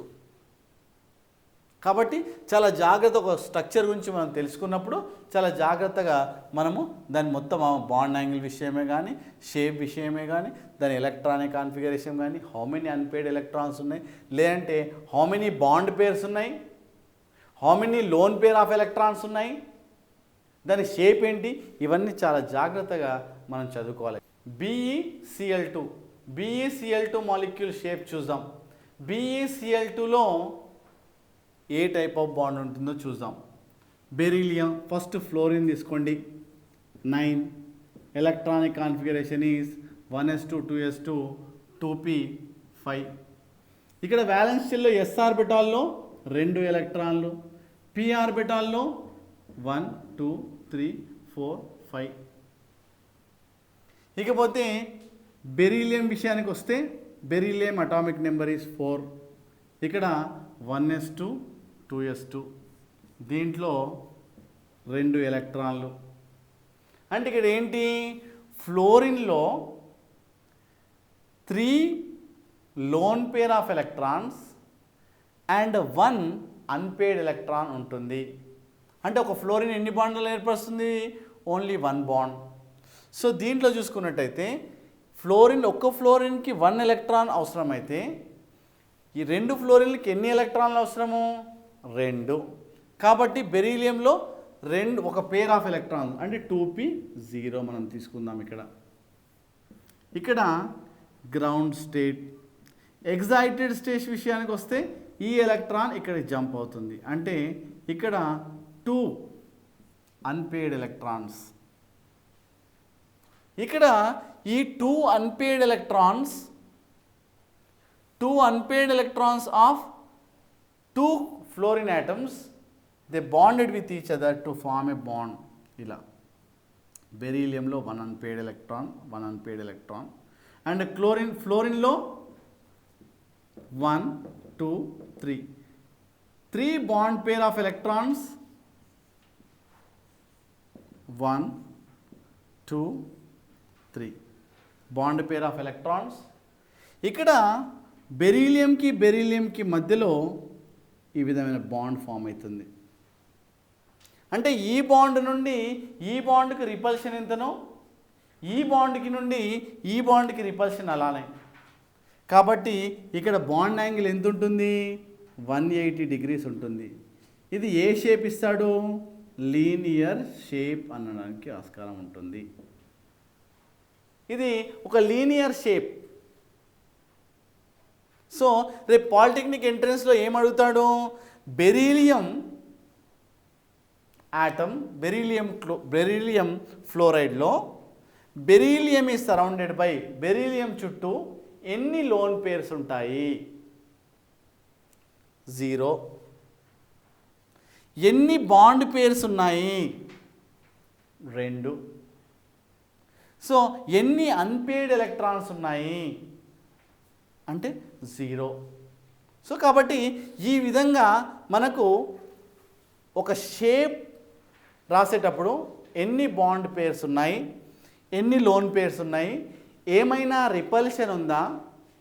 కాబట్టి చాలా జాగ్రత్త, ఒక స్ట్రక్చర్ గురించి మనం తెలుసుకున్నప్పుడు చాలా జాగ్రత్తగా మనము దాని మొత్తం బాండ్ యాంగిల్ విషయమే కానీ, షేప్ విషయమే కానీ, దాని ఎలక్ట్రానిక్ కాన్ఫిగరేషన్ కానీ, హౌ మెనీ అన్పేయిడ్ ఎలక్ట్రాన్స్ ఉన్నాయి, లేదంటే హౌ మెనీ బాండ్ పేర్స్ ఉన్నాయి, how many loan pair of electrons ఉన్నాయి, దాని షేప్ ఏంటి, ఇవన్నీ చాలా జాగ్రత్తగా మనం చదువుకోవాలి. BeCl2 మాలిక్యూల్ షేప్ చూద్దాం. BeCl2లో ఏ టైప్ ఆఫ్ బాండ్ ఉంటుందో చూద్దాం. బెరీలియం, ఫస్ట్ ఫ్లోరిన్ తీసుకోండి, 9. Electronic configuration is 1s2 2s2 2p 5. ఇక్కడ వ్యాలెన్స్ షెల్లో s ఆర్బిటాల్లో 2 ఎలక్ట్రాన్లు, p ఆర్బిటాల్లో 1 2 3 4 5. ఇకపోతే బెరీలియం విషయానికి వస్తే బెరీలియం అటామిక్ నెంబర్ ఈజ్ 4. ఇక్కడ 1s2 2s2, దీంట్లో 2 ఎలక్ట్రాన్లు. అంటే ఇక్కడ ఏంటి? ఫ్లోరిన్లో 3 lone pair of electrons and 1 unpaired electron ఉంటుంది. అంటే ఒక ఫ్లోరిన్ ఎన్ని బాండ్లు ఏర్పరుస్తుంది? Only 1 bond. సో దీంట్లో చూసుకున్నట్టయితే ఒక్క ఫ్లోరిన్కి 1 ఎలక్ట్రాన్ అవసరమైతే ఈ 2 ఫ్లోరిన్లకి ఎన్ని ఎలక్ట్రాన్లు అవసరము? 2. కాబట్టి బెరీలియంలో ఒక పేర్ ఆఫ్ ఎలక్ట్రాన్లు అంటే 2p0 మనం తీసుకుందాం. ఇక్కడ గ్రౌండ్ స్టేట్. ఎగ్జైటెడ్ స్టేట్ విషయానికి వస్తే ఈ ఎలక్ట్రాన్ ఇక్కడ జంప్ అవుతుంది. అంటే ఇక్కడ 2 అన్పేర్డ్ ఎలక్ట్రాన్స్. ఇక్కడ ఈ 2 unpaired electrons of 2 fluorine atoms, they bonded with each other to form a bond. ఇలా బెరీలియంలో 1 అన్పేర్డ్ ఎలక్ట్రాన్ అండ్ ఫ్లోరిన్లో 1 2 3 bond pair of electrons 1 2 3 bond pair of electrons. ఇక్కడ బెరీలియంకి మధ్యలో ఈ విధమైన బాండ్ ఫామ్ అవుతుంది. అంటే ఈ బాండ్ నుండి ఈ బాండ్కి రిపల్షన్ ఎంతనో ఈ బాండ్కి నుండి ఈ బాండ్కి రిపల్షన్ అలానే. కాబట్టి ఇక్కడ బాండ్ యాంగిల్ ఎంత ఉంటుంది? 180 degrees ఉంటుంది. ఇది ఏ షేప్ ఇస్తాడు? లీనియర్ షేప్ అనడానికి ఆస్కారం ఉంటుంది. ఇది ఒక లీనియర్ షేప్. సో రేపు పాలిటెక్నిక్ ఎంట్రన్స్లో ఏం అడుగుతాడు? బెరీలియం ఆటమ్, బెరీలియం ఫ్లోరైడ్లో beryllium is surrounded by, beryllium చుట్టూ ఎన్ని లోన్ పేర్స్ ఉంటాయి? 0. ఎన్ని బాండ్ పేర్స్ ఉన్నాయి? 2. సో ఎన్ని అన్పేర్డ్ ఎలక్ట్రాన్స్ ఉన్నాయి అంటే 0. సో కాబట్టి ఈ విధంగా మనకు ఒక షేప్ రాసేటప్పుడు ఎన్ని బాండ్ పేర్స్ ఉన్నాయి, ఎన్ని లోన్ పేర్స్ ఉన్నాయి, ఏమైనా రిపల్షన్ ఉందా,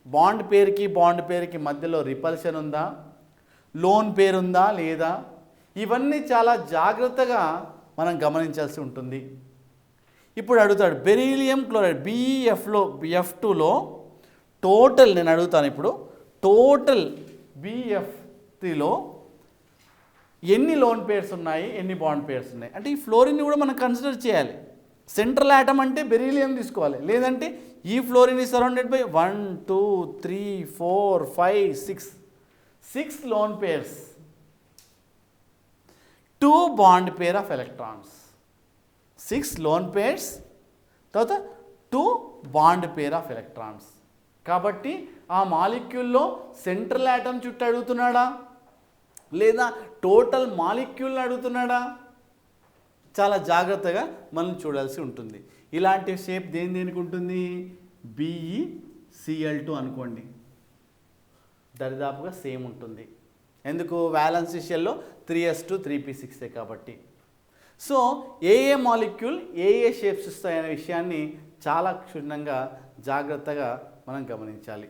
బాండ్ పేరుకి మధ్యలో రిపల్షన్ ఉందా, లోన్ పేరు ఉందా లేదా, ఇవన్నీ చాలా జాగ్రత్తగా మనం గమనించాల్సి ఉంటుంది. ఇప్పుడు అడుగుతాడు బెరీలియం క్లోరైడ్ BeF2లో టోటల్, నేను అడుగుతాను ఇప్పుడు, టోటల్ BF3లో ఎన్ని లోన్ పేర్స్ ఉన్నాయి, ఎన్ని బాండ్ పేర్స్ ఉన్నాయి. అంటే ఈ ఫ్లోరిన్ని కూడా మనం కన్సిడర్ చేయాలి. సెంట్రల్ ఆటమ్ అంటే బెరీలియం తీసుకోవాలి, లేదంటే ఈ fluorine is surrounded by 1 2 3 4 5 6 loan pairs, 2 bond pair of electrons, 6 loan pairs, తర్వాత 2 బాండ్ పేర్ ఆఫ్ ఎలక్ట్రాన్స్. కాబట్టి ఆ మాలిక్యూల్లో సెంట్రల్ ఆటమ్ చుట్టూ అడుగుతున్నాడా లేదా టోటల్ మాలిక్యూల్ని అడుగుతున్నాడా? చాలా జాగ్రత్తగా మనం చూడాల్సి ఉంటుంది. ఇలాంటి షేప్ దేనికి ఉంటుంది? BeCl2 అనుకోండి, దరిదాపుగా సేమ్ ఉంటుంది. ఎందుకు? వ్యాలెన్స్ షెల్లో 3s2 3p6 కాబట్టి. సో ఏ మాలిక్యూల్ ఏ షేప్స్ ఇస్తాయనే విషయాన్ని చాలా క్షుణ్ణంగా జాగ్రత్తగా మనం గమనించాలి.